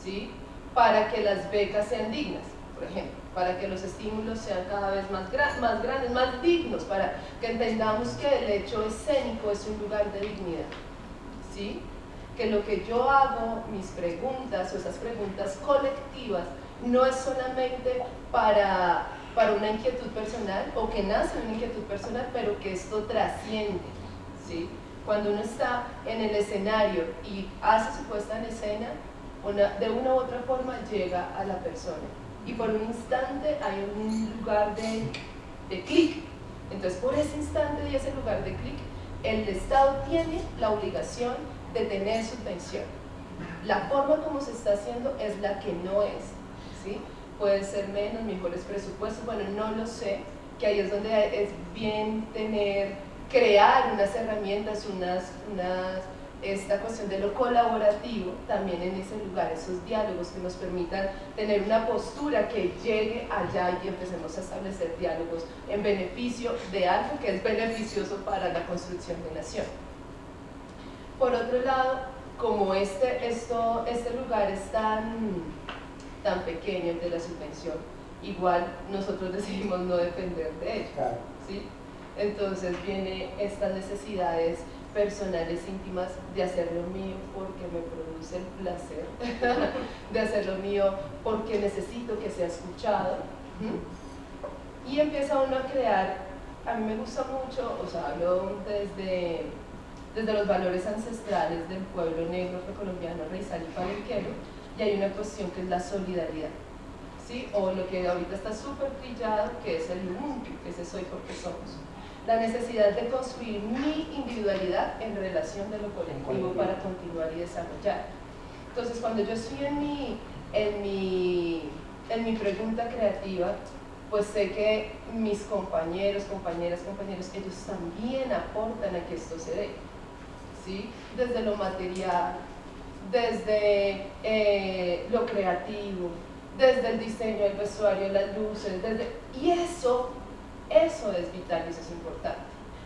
¿sí? Para que las becas sean dignas, por ejemplo, para que los estímulos sean cada vez más grandes, más dignos, para que entendamos que el hecho escénico es un lugar de dignidad, ¿sí? Que lo que yo hago, mis preguntas o esas preguntas colectivas, no es solamente para una inquietud personal o que nace una inquietud personal, pero que esto trasciende, ¿sí? Cuando uno está en el escenario y hace su puesta en escena, de una u otra forma llega a la persona y por un instante hay un lugar de clic. Entonces por ese instante y ese lugar de clic, el Estado tiene la obligación de tener subvención. La forma como se está haciendo es la que no es, ¿sí? puede ser menos, mejores presupuestos, bueno, no lo sé, que ahí es donde es bien crear unas herramientas, esta cuestión de lo colaborativo también en ese lugar, esos diálogos que nos permitan tener una postura que llegue allá y que empecemos a establecer diálogos en beneficio de algo que es beneficioso para la construcción de nación. Por otro lado, como este lugar es tan pequeño, el de la subvención, igual nosotros decidimos no depender de ello, ¿sí? Entonces vienen estas necesidades personales íntimas de hacer lo mío porque me produce el placer, de hacer lo mío porque necesito que sea escuchado, y empieza uno a crear. A mí me gusta mucho, o sea, hablo desde los valores ancestrales del pueblo negro precolombiano, raizal y palenquero, y hay una cuestión que es la solidaridad, ¿sí? O lo que ahorita está súper brillado, que es el Ubuntu, que es soy porque somos. La necesidad de construir mi individualidad en relación de lo colectivo para continuar y desarrollar. Entonces, cuando yo estoy en mi pregunta creativa, pues sé que mis compañeros, ellos también aportan a que esto se dé, ¿sí? Desde lo material, desde lo creativo, desde el diseño del vestuario, las luces, y eso es vital y eso es importante,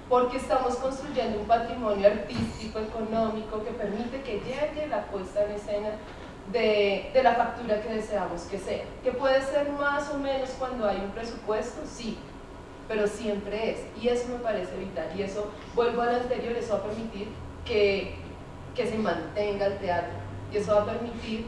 porque estamos construyendo un patrimonio artístico, económico, que permite que llegue la puesta en escena de la factura que deseamos que sea, que puede ser más o menos cuando hay un presupuesto, sí, pero siempre es, y eso me parece vital, y eso, vuelvo a lo anterior, eso va a permitir que se mantenga el teatro, y eso va a permitir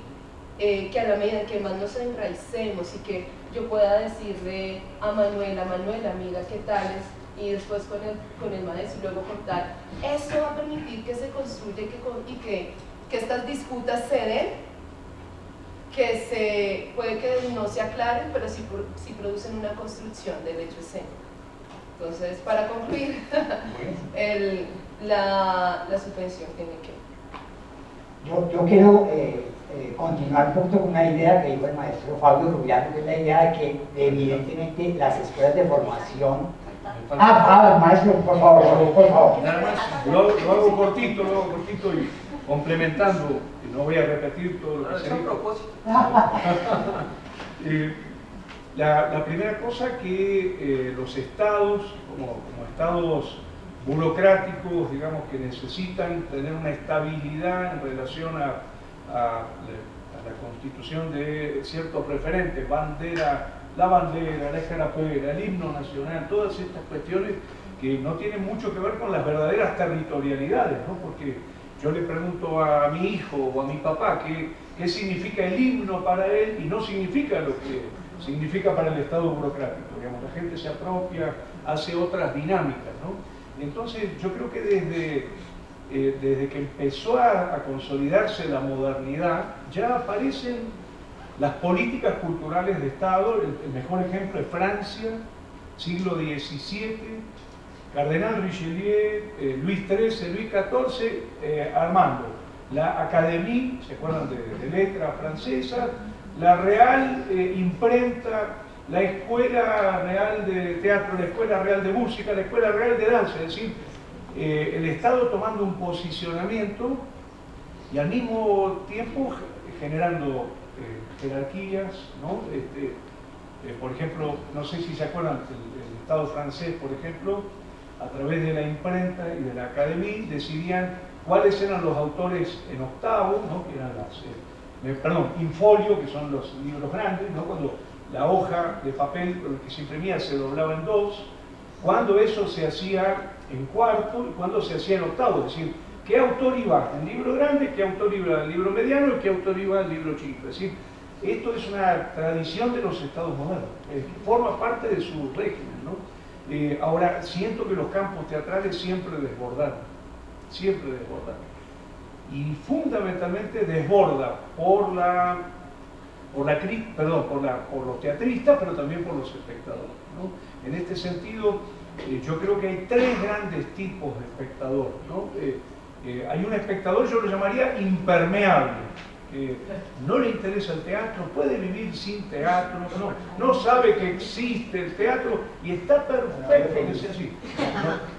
que a la medida que más nos enraicemos y que yo pueda decirle a Manuela, amiga, ¿qué tal es? Y después con el maestro y luego contar, eso va a permitir que se construya y que estas disputas se den, que puede que no se aclaren, pero sí producen una construcción del hecho escénico. Entonces, para concluir, la subvención tiene que... Yo quiero continuar un poquito con una idea que dijo el maestro Fabio Rubiano, que es la idea de que evidentemente las escuelas de formación... maestro, por favor. Nada más, lo hago cortito y complementando, y no voy a repetir todo lo que se dijo. La primera cosa que los estados, como estados burocráticos, digamos, que necesitan tener una estabilidad en relación a la constitución de ciertos referentes, la bandera, la escarapela, el himno nacional, todas estas cuestiones que no tienen mucho que ver con las verdaderas territorialidades, ¿no? Porque yo le pregunto a mi hijo o a mi papá qué significa el himno para él y no significa lo que significa para el Estado burocrático, digamos, la gente se apropia, hace otras dinámicas, ¿no? Entonces yo creo que desde que empezó a consolidarse la modernidad, ya aparecen las políticas culturales de Estado. El mejor ejemplo es Francia, siglo XVII, Cardenal Richelieu, Luis XIII, Luis XIV, armando la Académie, ¿se acuerdan de letra francesa? La Real Imprenta, la Escuela Real de Teatro, la Escuela Real de Música, la Escuela Real de Danza, es decir, el Estado tomando un posicionamiento y al mismo tiempo generando jerarquías, ¿no? Por ejemplo, no sé si se acuerdan, el Estado francés, por ejemplo, a través de la imprenta y de la Académie, decidían cuáles eran los autores en octavo, ¿no? Que eran in folio, que son los libros grandes, ¿no? Cuando la hoja de papel con el que se imprimía se doblaba en dos, cuando eso se hacía en cuarto y cuando se hacía en octavo, es decir, qué autor iba al libro grande, qué autor iba al libro mediano y qué autor iba al libro chico. Es decir, esto es una tradición de los estados modernos, que forma parte de su régimen, ¿no? Ahora, siento que los campos teatrales siempre desbordan, y fundamentalmente desborda por los teatristas, pero también por los espectadores, ¿no? En este sentido, yo creo que hay tres grandes tipos de espectador, ¿no? Hay un espectador, yo lo llamaría impermeable, no le interesa el teatro, puede vivir sin teatro, no sabe que existe el teatro y está perfecto que sea así.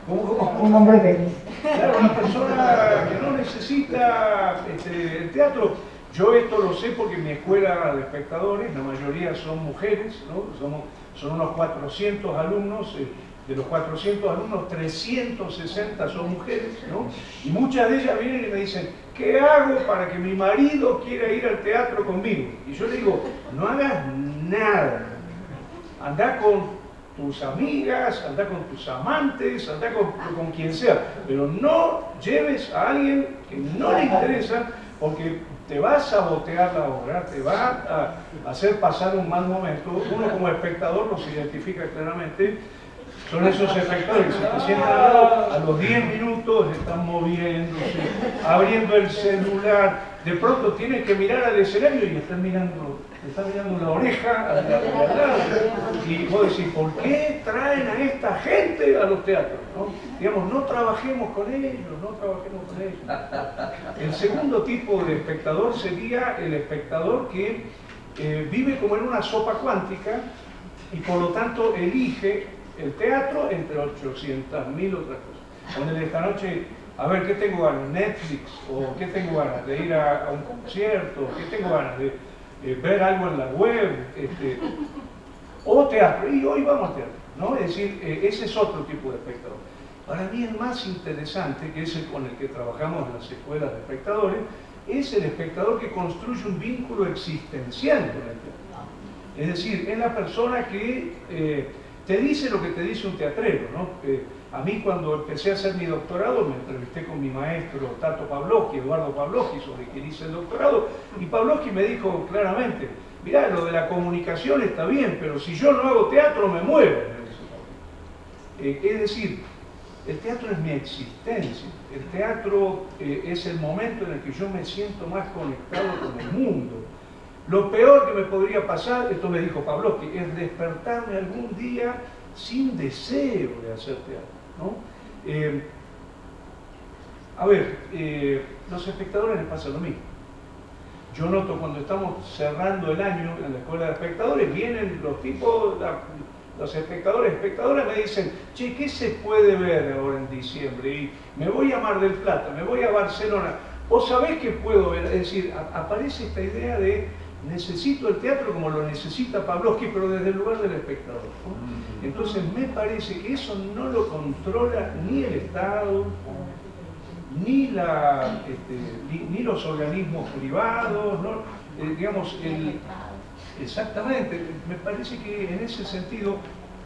Un hombre feliz. Claro, una persona que no necesita el teatro. Yo esto lo sé porque en mi escuela de espectadores, la mayoría son mujeres, ¿no? Son unos 400 alumnos, de los 400 alumnos, 360 son mujeres, ¿no? Y muchas de ellas vienen y me dicen, ¿qué hago para que mi marido quiera ir al teatro conmigo? Y yo le digo, no hagas nada, anda con tus amigas, anda con tus amantes, anda con quien sea, pero no lleves a alguien que no le interesa, porque te va a sabotear la obra, te va a hacer pasar un mal momento. Uno como espectador los identifica claramente. Son esos espectadores que se te sientan al lado, a los 10 minutos están moviéndose, abriendo el celular, de pronto tienen que mirar al escenario y están mirando la oreja al lado. Y vos decís, ¿por qué traen a esta gente a los teatros? ¿No? Digamos, no trabajemos con ellos, no trabajemos con ellos. El segundo tipo de espectador sería el espectador que vive como en una sopa cuántica y por lo tanto elige el teatro entre 800.000 otras cosas. Ponele esta noche, a ver, ¿qué tengo ganas? ¿Netflix? ¿O qué tengo ganas? ¿De ir a un concierto? ¿Qué tengo ganas? ¿De ver algo en la web? O teatro. Y hoy vamos al teatro, ¿no? Es decir, ese es otro tipo de espectador. Para mí el más interesante, que es el con el que trabajamos en las escuelas de espectadores, es el espectador que construye un vínculo existencial con el teatro. Es decir, es la persona que te dice lo que te dice un teatrero, ¿no? A mí cuando empecé a hacer mi doctorado me entrevisté con mi maestro Tato Pavlovsky, Eduardo Pavlovsky, sobre quien hice el doctorado, y Pavlovsky me dijo claramente, mirá, lo de la comunicación está bien, pero si yo no hago teatro me muero. Es decir, el teatro es mi existencia, el teatro es el momento en el que yo me siento más conectado con el mundo. Lo peor que me podría pasar, esto me dijo Pavlovsky, es despertarme algún día sin deseo de hacer teatro, ¿no? Los espectadores les pasa lo mismo. Yo noto cuando estamos cerrando el año en la escuela de espectadores, vienen los tipos, los espectadoras me dicen, che, ¿qué se puede ver ahora en diciembre? Y me voy a Mar del Plata, me voy a Barcelona. ¿Vos sabés qué puedo ver? Es decir, aparece esta idea de necesito el teatro como lo necesita Pavlovsky, pero desde el lugar del espectador, ¿no? Entonces me parece que eso no lo controla ni el Estado, ni los organismos privados, ¿no? Exactamente, me parece que en ese sentido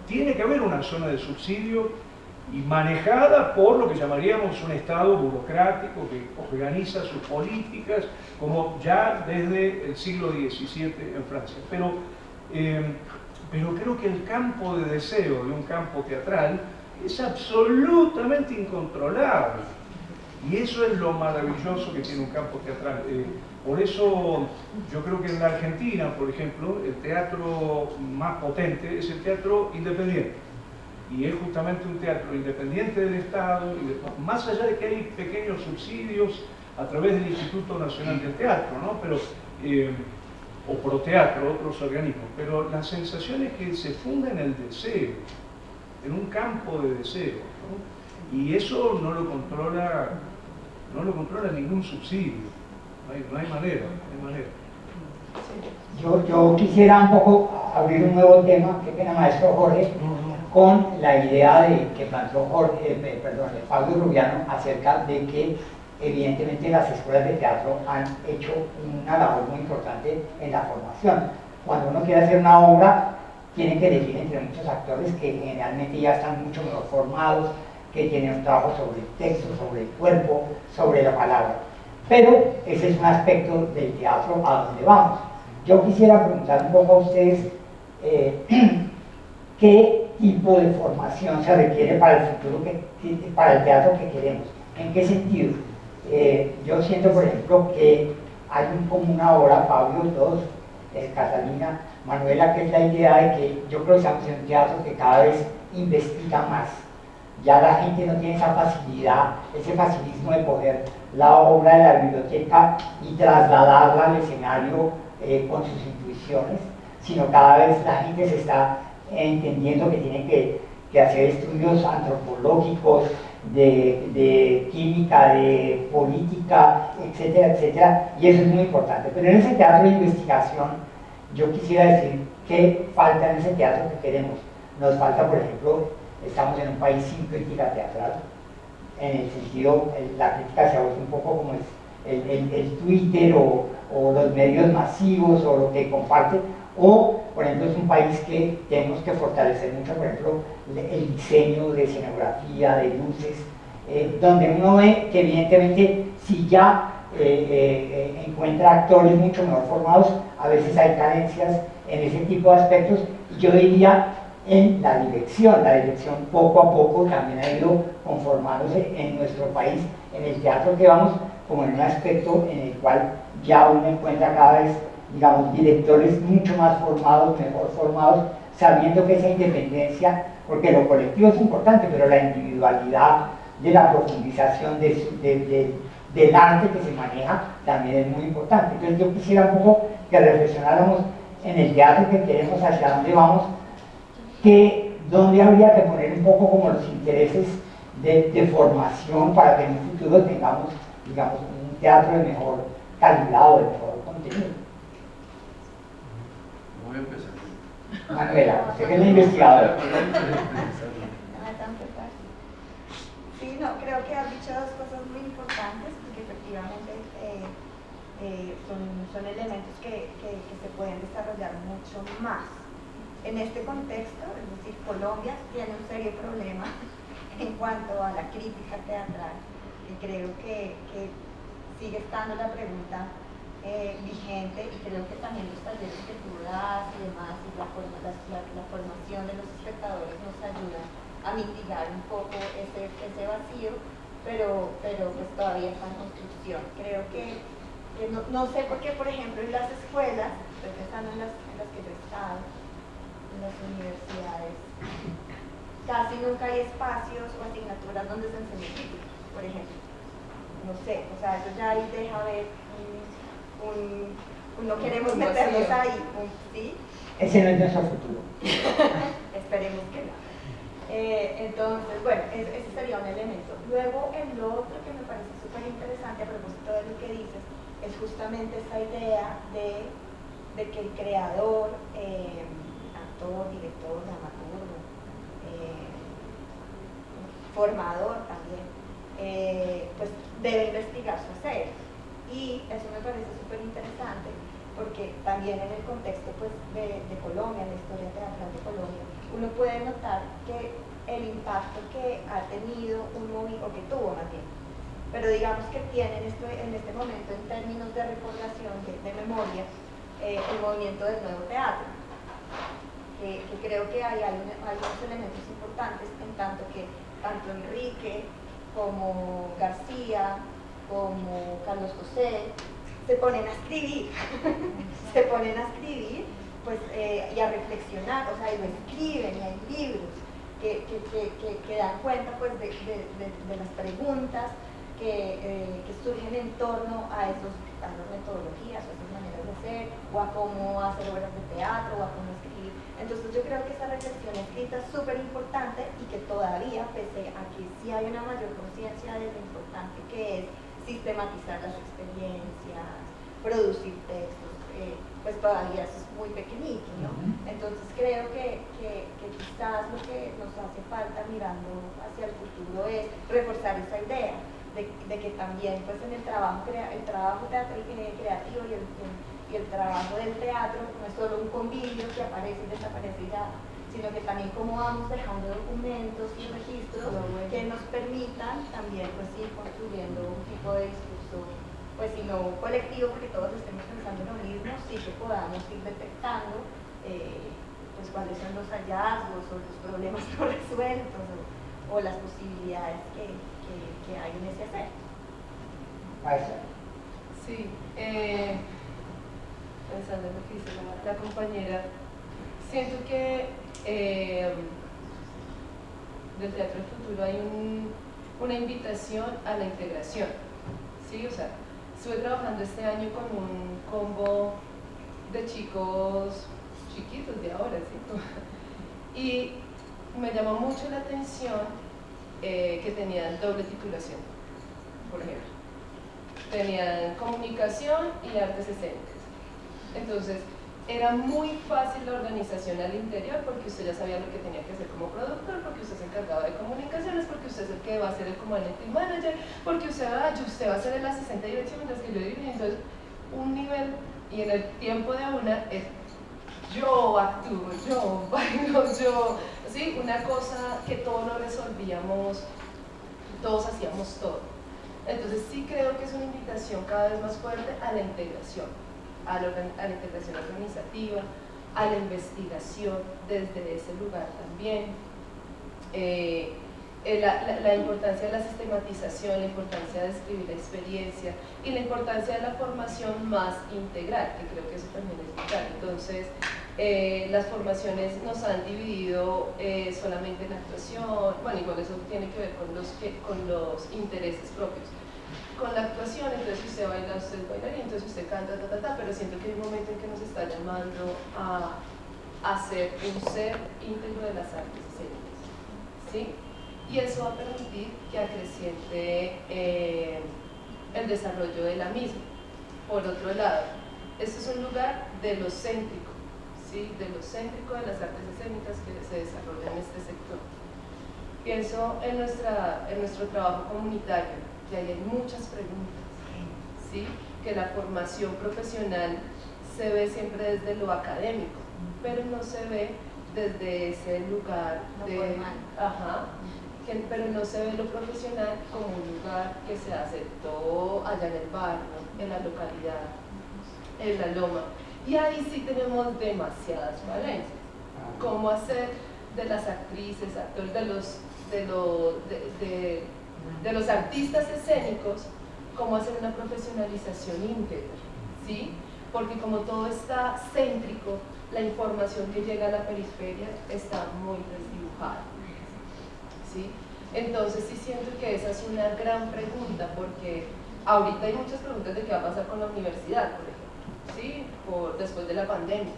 tiene que haber una zona de subsidio y manejada por lo que llamaríamos un Estado burocrático que organiza sus políticas, como ya desde el siglo XVII en Francia. Pero creo que el campo de deseo de un campo teatral es absolutamente incontrolable. Y eso es lo maravilloso que tiene un campo teatral. Por eso yo creo que en la Argentina, por ejemplo, el teatro más potente es el teatro independiente. Y es justamente un teatro independiente del Estado, más allá de que hay pequeños subsidios a través del Instituto Nacional del Teatro, ¿no? Pero, o Proteatro, otros organismos, pero la sensación es que se funda en el deseo, en un campo de deseo, ¿no? Y eso no lo controla ningún subsidio, no hay manera. Yo quisiera un poco abrir un nuevo tema, qué pena, maestro Jorge, con la idea que planteó Pablo Rubiano acerca de que evidentemente las escuelas de teatro han hecho una labor muy importante en la formación. Cuando uno quiere hacer una obra, tiene que elegir entre muchos actores que generalmente ya están mucho mejor formados, que tienen un trabajo sobre el texto, sobre el cuerpo, sobre la palabra. Pero ese es un aspecto del teatro a donde vamos. Yo quisiera preguntar un poco a ustedes qué tipo de formación se requiere para el futuro, para el teatro que queremos. ¿En qué sentido? Yo siento, por ejemplo, que hay como una obra, Pablo, todos, Catalina, Manuela, que es la idea de que yo creo que estamos en un teatro que cada vez investiga más. Ya la gente no tiene esa facilidad, ese facilismo de poder la obra de la biblioteca y trasladarla al escenario con sus intuiciones, sino cada vez la gente se está entendiendo que tiene que hacer estudios antropológicos, de química, de política, etcétera, etcétera, y eso es muy importante. Pero en ese teatro de investigación, yo quisiera decir qué falta en ese teatro que queremos. Nos falta, por ejemplo, estamos en un país sin crítica teatral, en el sentido, la crítica se ha vuelto un poco como el Twitter o los medios masivos o lo que comparte, o por ejemplo es un país que tenemos que fortalecer mucho, por ejemplo, el diseño de escenografía, de luces, donde uno ve que evidentemente si ya encuentra actores mucho mejor formados, a veces hay carencias en ese tipo de aspectos, y yo diría en la dirección poco a poco también ha ido conformándose en nuestro país, en el teatro que vamos, como en un aspecto en el cual ya uno encuentra cada vez, digamos, directores mucho más formados, mejor formados, sabiendo que esa independencia, porque lo colectivo es importante, pero la individualidad de la profundización del arte que se maneja también es muy importante. Entonces yo quisiera un poco que reflexionáramos en el teatro que queremos, hacia dónde vamos, dónde habría que poner un poco como los intereses de formación para que en un futuro tengamos, digamos, un teatro de mejor calidad o de mejor contenido. Voy a empezar. Manuela, usted que es la investigadora. Sí, no, creo que has dicho dos cosas muy importantes, porque efectivamente son elementos que se pueden desarrollar mucho más. En este contexto, es decir, Colombia tiene un serio problema en cuanto a la crítica teatral, y creo que sigue estando la pregunta vigente, y creo que también los talleres que tú das y demás, y la formación de los espectadores nos ayuda a mitigar un poco ese vacío, pero pues todavía está en construcción. Creo que no sé por qué, por ejemplo, en las escuelas, estoy pensando en las que yo he estado, en las universidades, casi nunca hay espacios o asignaturas donde se enseñe crítica, por ejemplo. No sé, o sea, eso ya ahí deja ver no queremos meternos ahí, ¿sí? Ese no es nuestro futuro. Esperemos que no. Entonces, bueno, ese sería un elemento. Luego, lo otro que me parece súper interesante a propósito de lo que dices, es justamente esta idea de que el creador, actor, director, dramaturgo, formador también, pues debe investigar su hacer. Y eso me parece súper interesante, porque también en el contexto pues, de Colombia, en la historia teatral de Colombia, uno puede notar que el impacto que ha tenido un movimiento, o que tuvo más bien, pero digamos que tiene en este momento, en términos de recordación, de memoria, el movimiento del nuevo teatro, que creo que hay algunos elementos importantes, en tanto que tanto Enrique como García, como Carlos José, se ponen a escribir, pues, y a reflexionar, o sea, y lo escriben, y hay libros que dan cuenta pues, de las preguntas que surgen en torno a esas metodologías, o esas maneras de hacer, o a cómo hacer obras de teatro, o a cómo escribir. Entonces yo creo que esa reflexión escrita es súper importante, y que todavía, pese a que sí hay una mayor conciencia de lo importante que es sistematizar las experiencias, producir textos, pues todavía eso es muy pequeñito, ¿no? Entonces creo que quizás lo que nos hace falta mirando hacia el futuro es reforzar esa idea de que también pues en el trabajo teatral creativo y el trabajo del teatro no es solo un convivio que aparece y desaparece ya, sino que también cómo vamos dejando documentos y registros que nos permitan también pues ir construyendo un tipo de discurso, pues si no colectivo, porque todos estemos pensando en lo mismo, sí que podamos ir detectando pues cuáles son los hallazgos o los problemas no resueltos o las posibilidades que hay en ese hacer. Sí, pensando en lo que dice la compañera, siento que del Teatro del Futuro hay una invitación a la integración, ¿sí? O sea, estuve trabajando este año con un combo de chicos chiquitos de ahora, ¿sí? Y me llamó mucho la atención que tenían doble titulación, por ejemplo. Tenían comunicación y artes escénicas. Entonces, era muy fácil la organización al interior porque usted ya sabía lo que tenía que hacer como productor, porque usted se encargaba de comunicaciones, porque usted es el que va a ser el community manager, porque usted va a ser el asistente de dirección mientras que yo dirigí. Entonces, un nivel, y en el tiempo de una es yo actúo, yo bailo, yo, ¿sí? Una cosa que todos lo resolvíamos, todos hacíamos todo. Entonces sí creo que es una invitación cada vez más fuerte a la integración, a la integración organizativa, a la investigación desde ese lugar también. La importancia de la sistematización, la importancia de escribir la experiencia y la importancia de la formación más integral, que creo que eso también es vital. Entonces, las formaciones nos han dividido solamente en actuación, bueno, igual eso tiene que ver con los intereses propios. Con la actuación, entonces usted baila, usted es bailarín, entonces usted canta, pero siento que hay un momento en que nos está llamando a ser un ser íntegro de las artes escénicas, ¿sí? Y eso va a permitir que acreciente el desarrollo de la misma. Por otro lado, este es un lugar de lo céntrico, ¿sí? De lo céntrico de las artes escénicas que se desarrollan en este sector. Pienso en nuestro trabajo comunitario, y ahí hay muchas preguntas, ¿sí? Que la formación profesional se ve siempre desde lo académico, pero no se ve desde ese lugar pero no se ve lo profesional como un lugar que se hace todo allá en el barrio, en la localidad, en la loma. Y ahí sí tenemos demasiadas falencias. ¿Cómo hacer de las actrices, actores, de los artistas escénicos, cómo hacer una profesionalización íntegra, ¿sí? Porque como todo está céntrico, la información que llega a la periferia está muy desdibujada, ¿sí? Entonces sí siento que esa es una gran pregunta, porque ahorita hay muchas preguntas de qué va a pasar con la universidad, por ejemplo, ¿sí? Después de la pandemia,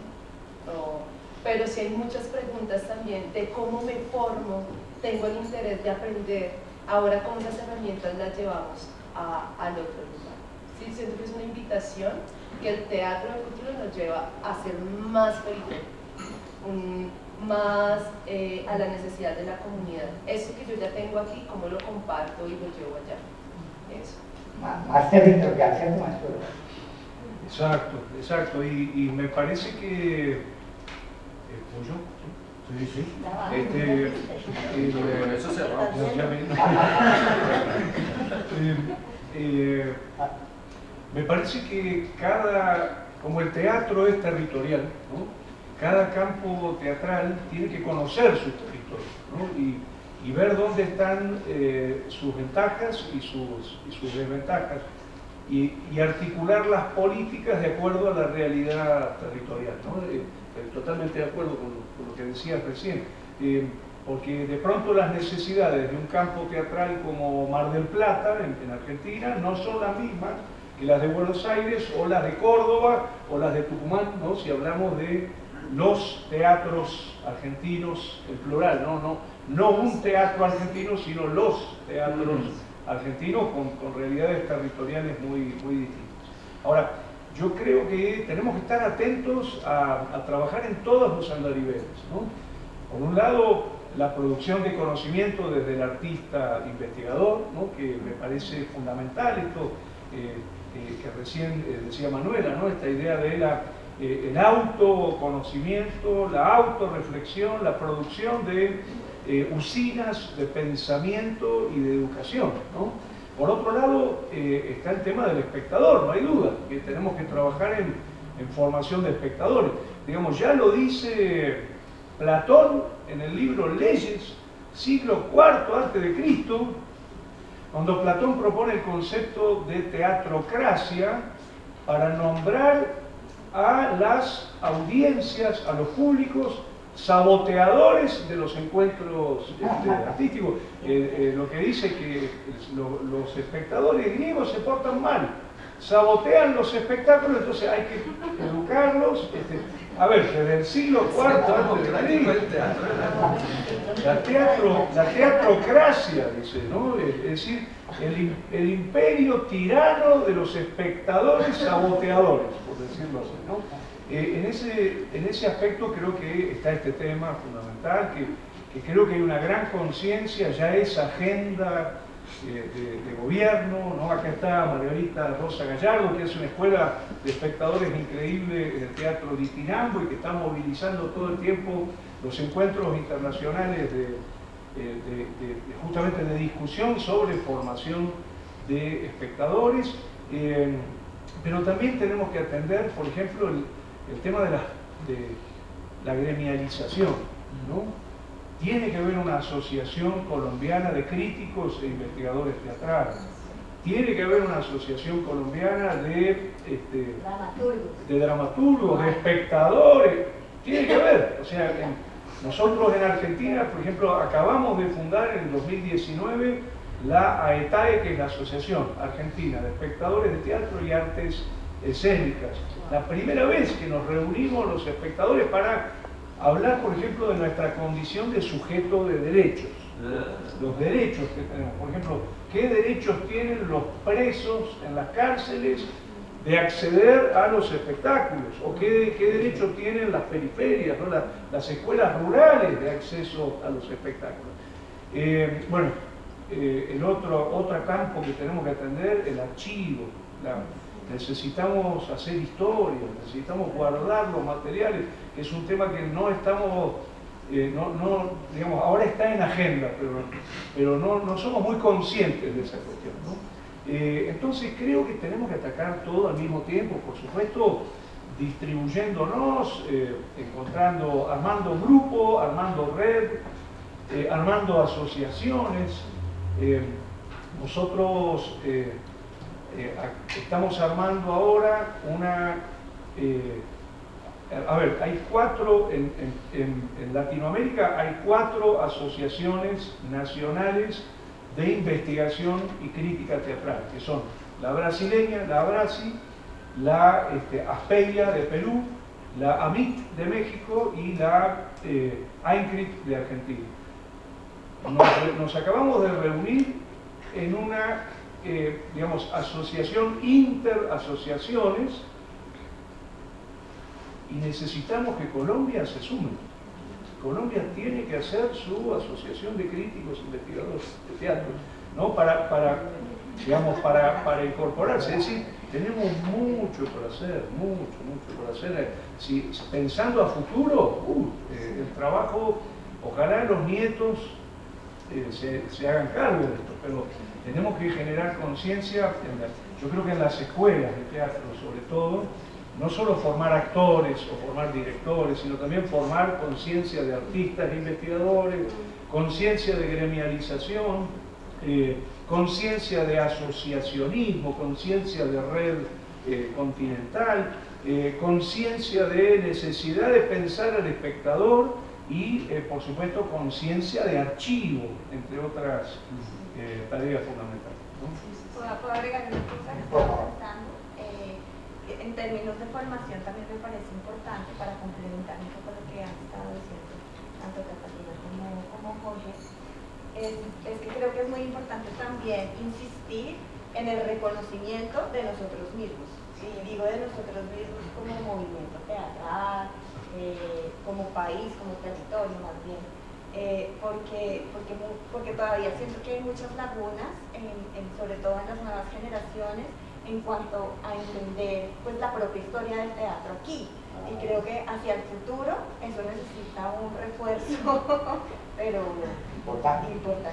pero sí hay muchas preguntas también de cómo me formo, tengo el interés de aprender, ahora cómo esas herramientas las llevamos al otro lugar. ¿Sí? Siento que es una invitación que el teatro del futuro nos lleva a ser más periférico, más a la necesidad de la comunidad. Eso que yo ya tengo aquí, cómo lo comparto y lo llevo allá. Eso. Más territorial, ¿cierto, maestro? Exacto. Y me parece que... ¿Pollo? Sí, sí. Eso se va. Me parece que como el teatro es territorial, ¿no? Cada campo teatral tiene que conocer su territorio, ¿no? y ver dónde están sus ventajas y sus desventajas y articular las políticas de acuerdo a la realidad territorial, ¿no? Totalmente de acuerdo con lo que decías recién, porque de pronto las necesidades de un campo teatral como Mar del Plata, en Argentina, no son las mismas que las de Buenos Aires o las de Córdoba o las de Tucumán, ¿no? Si hablamos de los teatros argentinos en plural, no un teatro argentino, sino los teatros argentinos con realidades territoriales muy distintas. Ahora, yo creo que tenemos que estar atentos a trabajar en todos los andariveles, ¿no? Por un lado, la producción de conocimiento desde el artista investigador, ¿no? Que me parece fundamental, esto que recién decía Manuela, ¿no? Esta idea de el autoconocimiento, la autorreflexión, la producción de usinas de pensamiento y de educación, ¿no? Por otro lado, está el tema del espectador, no hay duda, que tenemos que trabajar en formación de espectadores. Digamos, ya lo dice Platón en el libro Leyes, siglo IV a.C., cuando Platón propone el concepto de teatrocracia para nombrar a las audiencias, a los públicos saboteadores de los encuentros artísticos. Lo que dice que los espectadores griegos se portan mal, sabotean los espectáculos, entonces hay que educarlos. A ver, desde el siglo IV antes de Cristo, la teatrocracia, dice, ¿no? Es decir, el imperio tirano de los espectadores saboteadores, por decirlo así, ¿no? En ese aspecto creo que está este tema fundamental, que creo que hay una gran conciencia, ya es agenda de gobierno, ¿no? Acá está Margarita Rosa Gallardo, que es una escuela de espectadores increíble en el Teatro Di Tinambo y que está movilizando todo el tiempo los encuentros internacionales justamente de discusión sobre formación de espectadores, pero también tenemos que atender, por ejemplo, el tema de la gremialización, ¿no? Tiene que haber una asociación colombiana de críticos e investigadores teatrales. Tiene que haber una asociación colombiana de dramaturgos, de espectadores. Tiene que haber. O sea, nosotros en Argentina, por ejemplo, acabamos de fundar en 2019 la AETAE, que es la Asociación Argentina de Espectadores de Teatro y Artes Escénicas. La primera vez que nos reunimos los espectadores para hablar, por ejemplo, de nuestra condición de sujeto de derechos, los derechos que tenemos. Por ejemplo, ¿qué derechos tienen los presos en las cárceles de acceder a los espectáculos? ¿O qué derechos tienen las periferias, ¿no? las escuelas rurales de acceso a los espectáculos? El otro campo que tenemos que atender, el archivo. Necesitamos hacer historia, necesitamos guardar los materiales, que es un tema que no estamos, digamos, ahora está en agenda, pero no somos muy conscientes de esa cuestión, ¿no? Entonces creo que tenemos que atacar todo al mismo tiempo, por supuesto, distribuyéndonos, armando grupos, armando red, armando asociaciones. Nosotros estamos armando ahora hay 4, en Latinoamérica hay 4 asociaciones nacionales de investigación y crítica teatral, que son la brasileña, la ABRASI, la ASPEIA de Perú, la AMIT de México y la AINCRIT de Argentina. Nos acabamos de reunir en una asociación interasociaciones, y necesitamos que Colombia se sume. Colombia tiene que hacer su asociación de críticos investigadores de teatro, ¿no? para incorporarse. Es decir, tenemos mucho por hacer, mucho por hacer. Pensando a futuro, el trabajo, ojalá los nietos se hagan cargo de esto, pero tenemos que generar conciencia, yo creo que en las escuelas de teatro sobre todo, no solo formar actores o formar directores, sino también formar conciencia de artistas e investigadores, conciencia de gremialización, conciencia de asociacionismo, conciencia de red continental, conciencia de necesidad de pensar al espectador y, por supuesto, conciencia de archivo, entre otras tareas fundamentales, ¿no? ¿Puedo agregar una cosa que estaba pensando? En términos de formación también me parece importante, para complementar un poco lo que han estado diciendo tanto Catalina como Jorge, es que creo que es muy importante también insistir en el reconocimiento de nosotros mismos. Y digo de nosotros mismos como movimiento teatral, como país, como territorio más bien, porque todavía siento que hay muchas lagunas, sobre todo en las nuevas generaciones, en cuanto a entender pues, la propia historia del teatro aquí. Y creo que hacia el futuro eso necesita un refuerzo, pero importantísimo.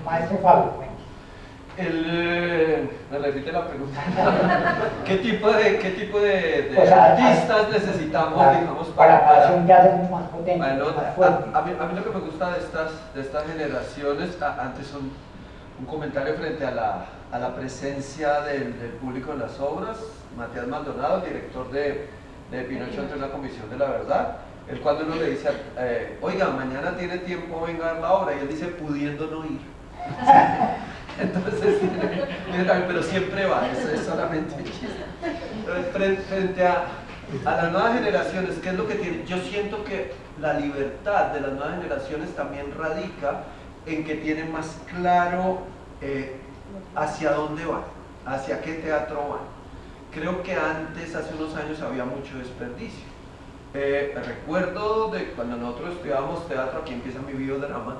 Maestro Fabio, me repite la pregunta. ¿Qué tipo de pues, artistas necesitamos, digamos, para hacer un teatro más potente? Bueno, más fuerte? a mí lo que me gusta de estas generaciones, antes un comentario frente a la presencia del público en las obras. Matías Maldonado, director de Pinocho ante una comisión de la verdad, Él cuando uno le dice, oiga, mañana tiene tiempo, venga a ver la obra, y él dice, pudiendo no ir. Entonces, pero siempre va, eso es solamente un chiste. Entonces, frente a las nuevas generaciones, ¿qué es lo que tiene? Yo siento que la libertad de las nuevas generaciones también radica en que tienen más claro hacia dónde van, hacia qué teatro van. Creo que antes, hace unos años, había mucho desperdicio. Recuerdo de cuando nosotros estudiábamos teatro, aquí empieza mi biodrama,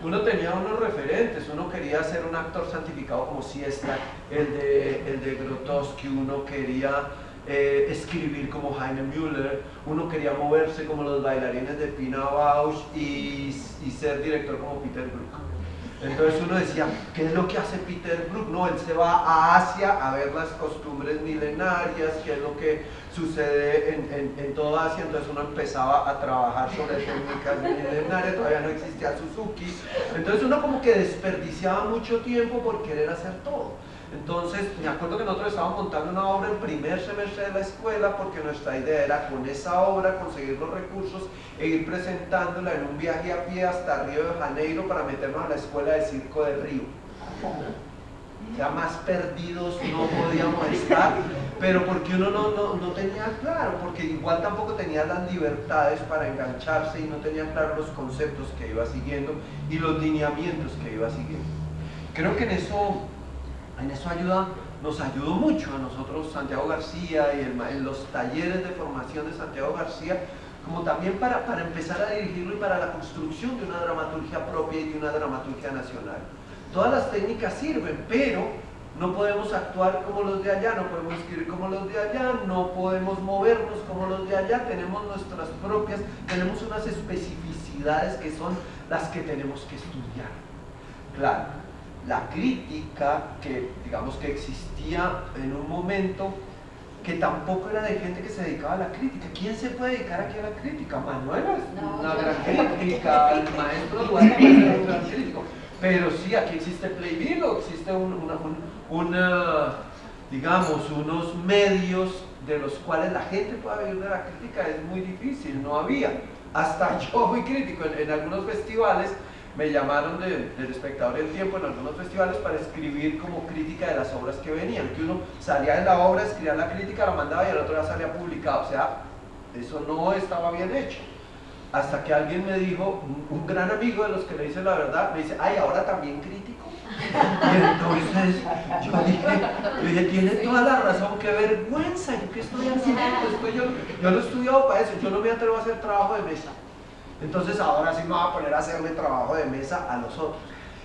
uno tenía unos referentes, uno quería ser un actor santificado como Siesta, el de Grotowski, uno quería escribir como Heine Müller, uno quería moverse como los bailarines de Pina Bausch y ser director como Peter Brook. Entonces uno decía, ¿qué es lo que hace Peter Brook? No, él se va a Asia a ver las costumbres milenarias, qué es lo que sucede en toda Asia. Entonces uno empezaba a trabajar sobre técnicas milenarias, todavía no existía Suzuki. Entonces uno como que desperdiciaba mucho tiempo por querer hacer todo. Entonces, me acuerdo que nosotros estábamos montando una obra en primer semestre de la escuela porque nuestra idea era con esa obra conseguir los recursos e ir presentándola en un viaje a pie hasta Río de Janeiro para meternos a la escuela de circo de Río. Ya más perdidos no podíamos estar, pero porque uno no tenía claro, porque igual tampoco tenía las libertades para engancharse y no tenía claro los conceptos que iba siguiendo y los lineamientos que iba siguiendo. Creo que en eso nos ayudó mucho a nosotros Santiago García y en los talleres de formación de Santiago García, como también para empezar a dirigirlo y para la construcción de una dramaturgia propia y de una dramaturgia nacional. Todas las técnicas sirven, pero no podemos actuar como los de allá, no podemos escribir como los de allá, no podemos movernos como los de allá, tenemos nuestras propias, tenemos unas especificidades que son las que tenemos que estudiar. Claro. La crítica que, digamos, que existía en un momento que tampoco era de gente que se dedicaba a la crítica. ¿Quién se puede dedicar aquí a la crítica? Manuel es una gran crítica, el maestro Duarte es un gran crítico. Pero sí, aquí existe Playbill, existe digamos, unos medios de los cuales la gente pueda vivir de la crítica. Es muy difícil, no había. Hasta yo fui crítico en algunos festivales. Me llamaron del Espectador del Tiempo en algunos festivales para escribir como crítica de las obras que venían, que uno salía de la obra, escribía la crítica, la mandaba y el otro ya salía publicado. O sea, eso no estaba bien hecho. Hasta que alguien me dijo, un gran amigo de los que le dicen la verdad, me dice, ay, ahora también crítico. Y entonces yo dije, tiene toda la razón, qué vergüenza, ¿yo qué estoy haciendo? Yo no he estudiado para eso, yo no me atrevo a hacer trabajo de mesa. Entonces ahora sí me voy a poner a hacerle trabajo de mesa a los otros.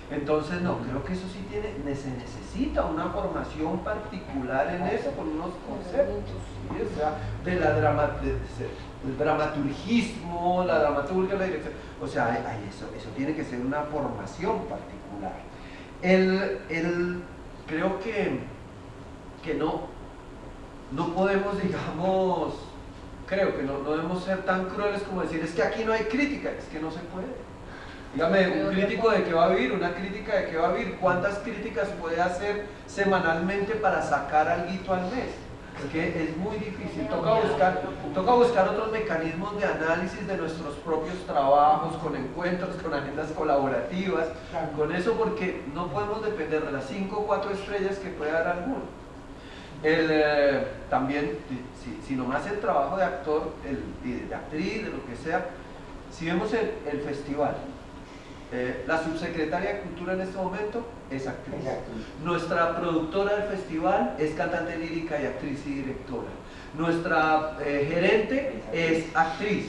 Entonces no, creo que eso sí se necesita una formación particular en eso, con unos conceptos, ¿sí? O sea, del dramaturgismo, la dramaturgia, la dirección. O sea, eso tiene que ser una formación particular. Creo que no podemos, digamos, creo que no debemos ser tan crueles como decir, es que aquí no hay crítica, es que no se puede. Dígame, un crítico de qué va a vivir, una crítica de qué va a vivir, ¿cuántas críticas puede hacer semanalmente para sacar alguito al mes? Es que es muy difícil, toca buscar otros mecanismos de análisis de nuestros propios trabajos, con encuentros, con agendas colaborativas, con eso, porque no podemos depender de las 5 o 4 estrellas que puede dar alguno. También, si nomás el trabajo de actor, de actriz, de lo que sea, si vemos el festival, la subsecretaria de Cultura en este momento es actriz. Nuestra productora del festival es cantante lírica y actriz y directora. Nuestra gerente es actriz.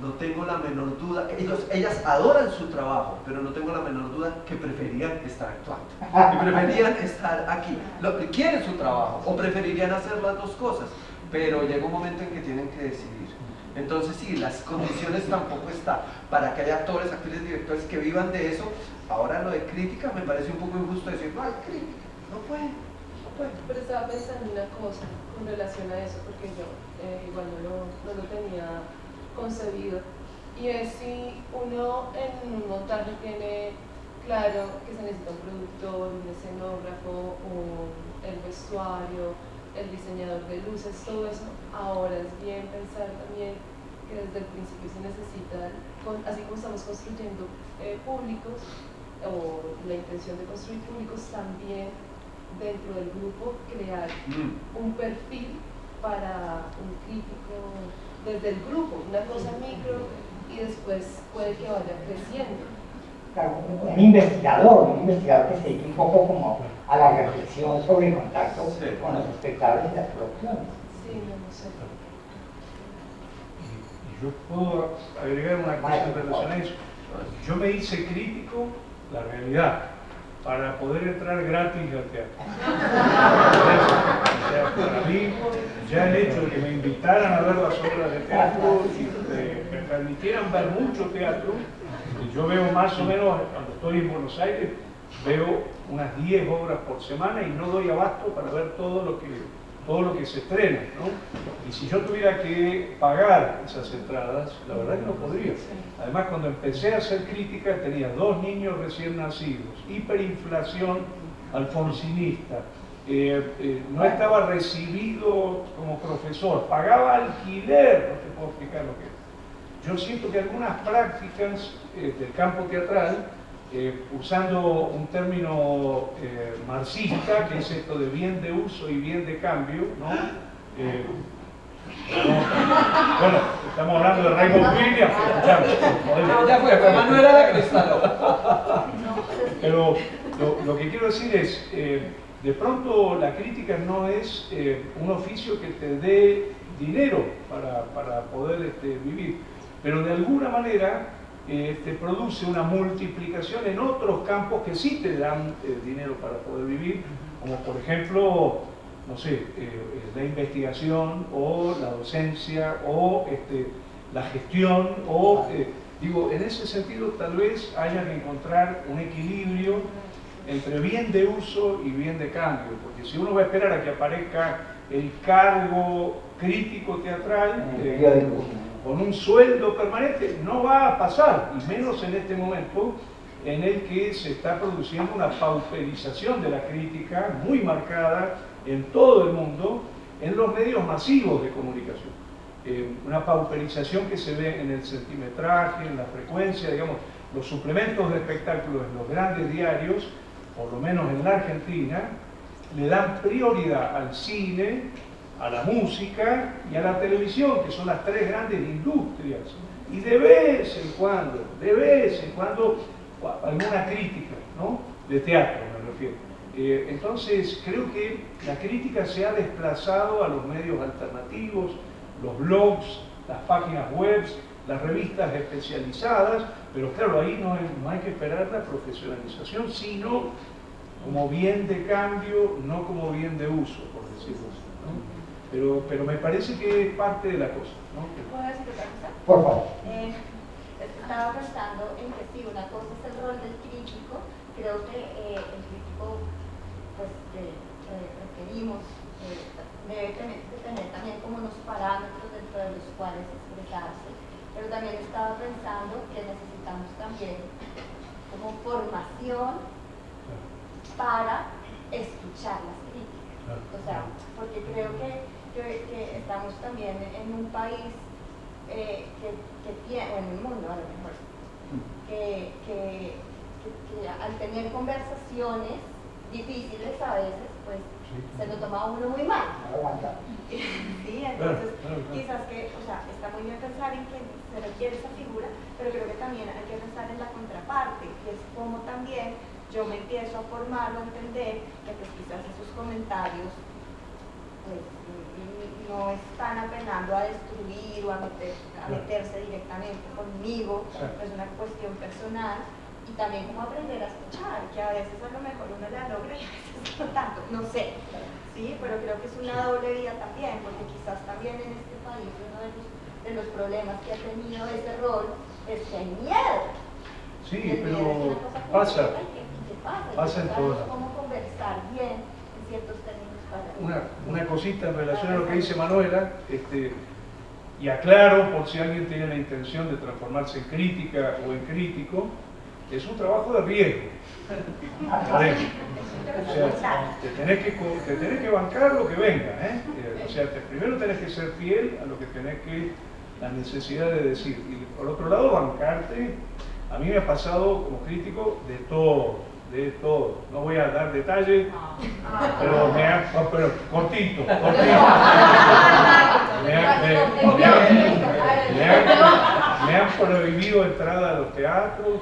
No tengo la menor duda, ellas adoran su trabajo, pero no tengo la menor duda que preferían estar actuando, que preferían estar aquí, quieren su trabajo o preferirían hacer las dos cosas, pero llega un momento en que tienen que decidir. Entonces sí, las condiciones tampoco están para que haya actores, actrices, directores que vivan de eso. Ahora lo de crítica me parece un poco injusto decir, no hay crítica, no puede. Pero estaba pensando una cosa con relación a eso, porque yo igual no lo tenía concebido, y es si uno en un montaje tiene claro que se necesita un productor, un escenógrafo, el vestuario, el diseñador de luces, todo eso. Ahora es bien pensar también que desde el principio se necesita, así como estamos construyendo públicos, o la intención de construir públicos, también dentro del grupo crear un perfil para un crítico desde el grupo, una cosa micro, y después puede que vaya creciendo. Claro, un investigador que se dedique un poco como a la reflexión sobre el contacto con los espectadores y las producciones. Sí, no sé. Y yo puedo agregar una cosa en relación a eso. Yo me hice crítico, la realidad, para poder entrar gratis al teatro. O sea, para mí, ya el hecho de que me invitaran a ver las obras de teatro y me permitieran ver mucho teatro, y yo veo más o menos, cuando estoy en Buenos Aires, veo unas 10 obras por semana y no doy abasto para ver todo lo que se estrena, ¿no? Y si yo tuviera que pagar esas entradas, la verdad que no podría. Además, cuando empecé a hacer crítica, tenía 2 niños recién nacidos, hiperinflación alfonsinista, no estaba recibido como profesor, pagaba alquiler, no te puedo explicar lo que es. Yo siento que algunas prácticas del campo teatral, usando un término marxista, que es esto de bien de uso y bien de cambio, ¿no? Bueno, estamos hablando de Raymond Williams, Ya fue, pero no era de cristal. pero lo que quiero decir es, de pronto la crítica no es un oficio que te dé dinero para poder vivir, pero de alguna manera te produce una multiplicación en otros campos que sí te dan dinero para poder vivir, como por ejemplo, no sé, la investigación o la docencia o la gestión o, digo, en ese sentido tal vez haya que encontrar un equilibrio entre bien de uso y bien de cambio, porque si uno va a esperar a que aparezca el cargo crítico teatral con un sueldo permanente, no va a pasar, y menos en este momento en el que se está produciendo una pauperización de la crítica muy marcada en todo el mundo, en los medios masivos de comunicación. Una pauperización que se ve en el centimetraje, en la frecuencia, digamos, los suplementos de espectáculos en los grandes diarios, por lo menos en la Argentina, le dan prioridad al cine, a la música y a la televisión, que son las 3 grandes industrias. Y de vez en cuando, alguna crítica, ¿no? De teatro me refiero. Entonces, creo que la crítica se ha desplazado a los medios alternativos, los blogs, las páginas web, las revistas especializadas, pero claro, ahí no hay que esperar la profesionalización, sino como bien de cambio, no como bien de uso, por decirlo así, ¿no? Pero me parece que es parte de la cosa, ¿no? ¿Puedo decir otra cosa? Por favor. Estaba pensando en que sí, una cosa es el rol del crítico. Creo que el crítico, pues, requerimos, debe tener también como unos parámetros dentro de los cuales expresarse, pero también estaba pensando que necesitamos también como formación para escuchar las críticas. O sea, porque creo que estamos también en un país que tiene, o en el mundo a lo mejor, que al tener conversaciones difíciles a veces, pues se lo toma uno muy mal. Sí, entonces quizás que, o sea, está muy bien pensar en que se requiere esa figura, pero creo que también hay que pensar en la contraparte, que es como también yo me empiezo a formar o a entender que pues quizás esos comentarios pues no están apelando a destruir o a meterse directamente conmigo, es una cuestión personal, y también como aprender a escuchar, que a veces a lo mejor uno la logra y a veces no tanto, no sé, ¿sí? Pero creo que es una doble vía también, porque quizás también en este país uno de los problemas que ha tenido ese rol es que hay miedo. Sí, pero pasa en todas. Cómo conversar bien en ciertos términos. Una cosita en relación a lo que dice Manuela, y aclaro por si alguien tiene la intención de transformarse en crítica o en crítico, es un trabajo de riesgo. O Exacto. te tenés que bancar lo que venga, ¿eh? O sea, primero tenés que ser fiel a lo que tenés que, la necesidad de decir. Y por otro lado, bancarte. A mí me ha pasado como crítico de todo, de todo. No voy a dar detalles, pero pero cortito. Me han prohibido entrada a los teatros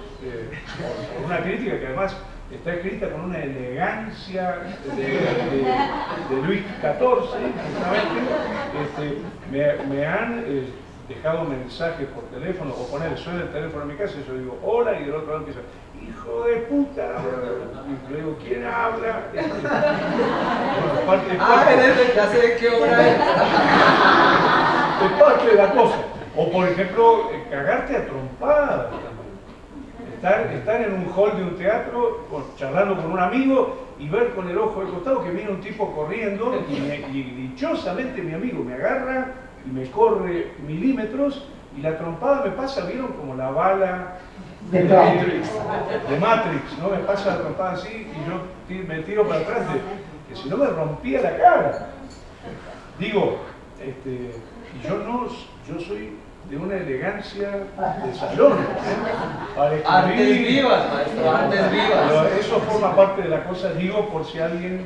por una crítica que además está escrita con una elegancia de Luis XIV, justamente. Me han dejado mensajes por teléfono, o poner, suena el teléfono en mi casa y yo digo hola, y del otro lado empieza, hijo de puta, y le digo, ¿quién habla? Ya sé de qué obra es. Es parte de la cosa. O por ejemplo, cagarte a trompadas también. Estar en un hall de un teatro charlando con un amigo y ver con el ojo del costado que viene un tipo corriendo y dichosamente mi amigo me agarra y me corre milímetros y la trompada me pasa, ¿vieron? Como la bala De Matrix, ¿no? Me pasa la trompada así y yo me tiro para atrás que si no me rompía la cara. Digo, y yo soy de una elegancia de salón, ¿eh? Artes vivas, maestro, artes vivas. Pero eso forma parte de la cosa, digo, por si alguien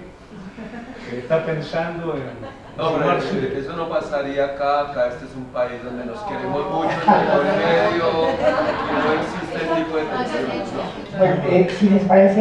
está pensando en... No, pero eso no pasaría acá este es un país donde nos queremos mucho, en el medio, y no existe el tipo de tensiones, ¿no? Bueno, si les parece...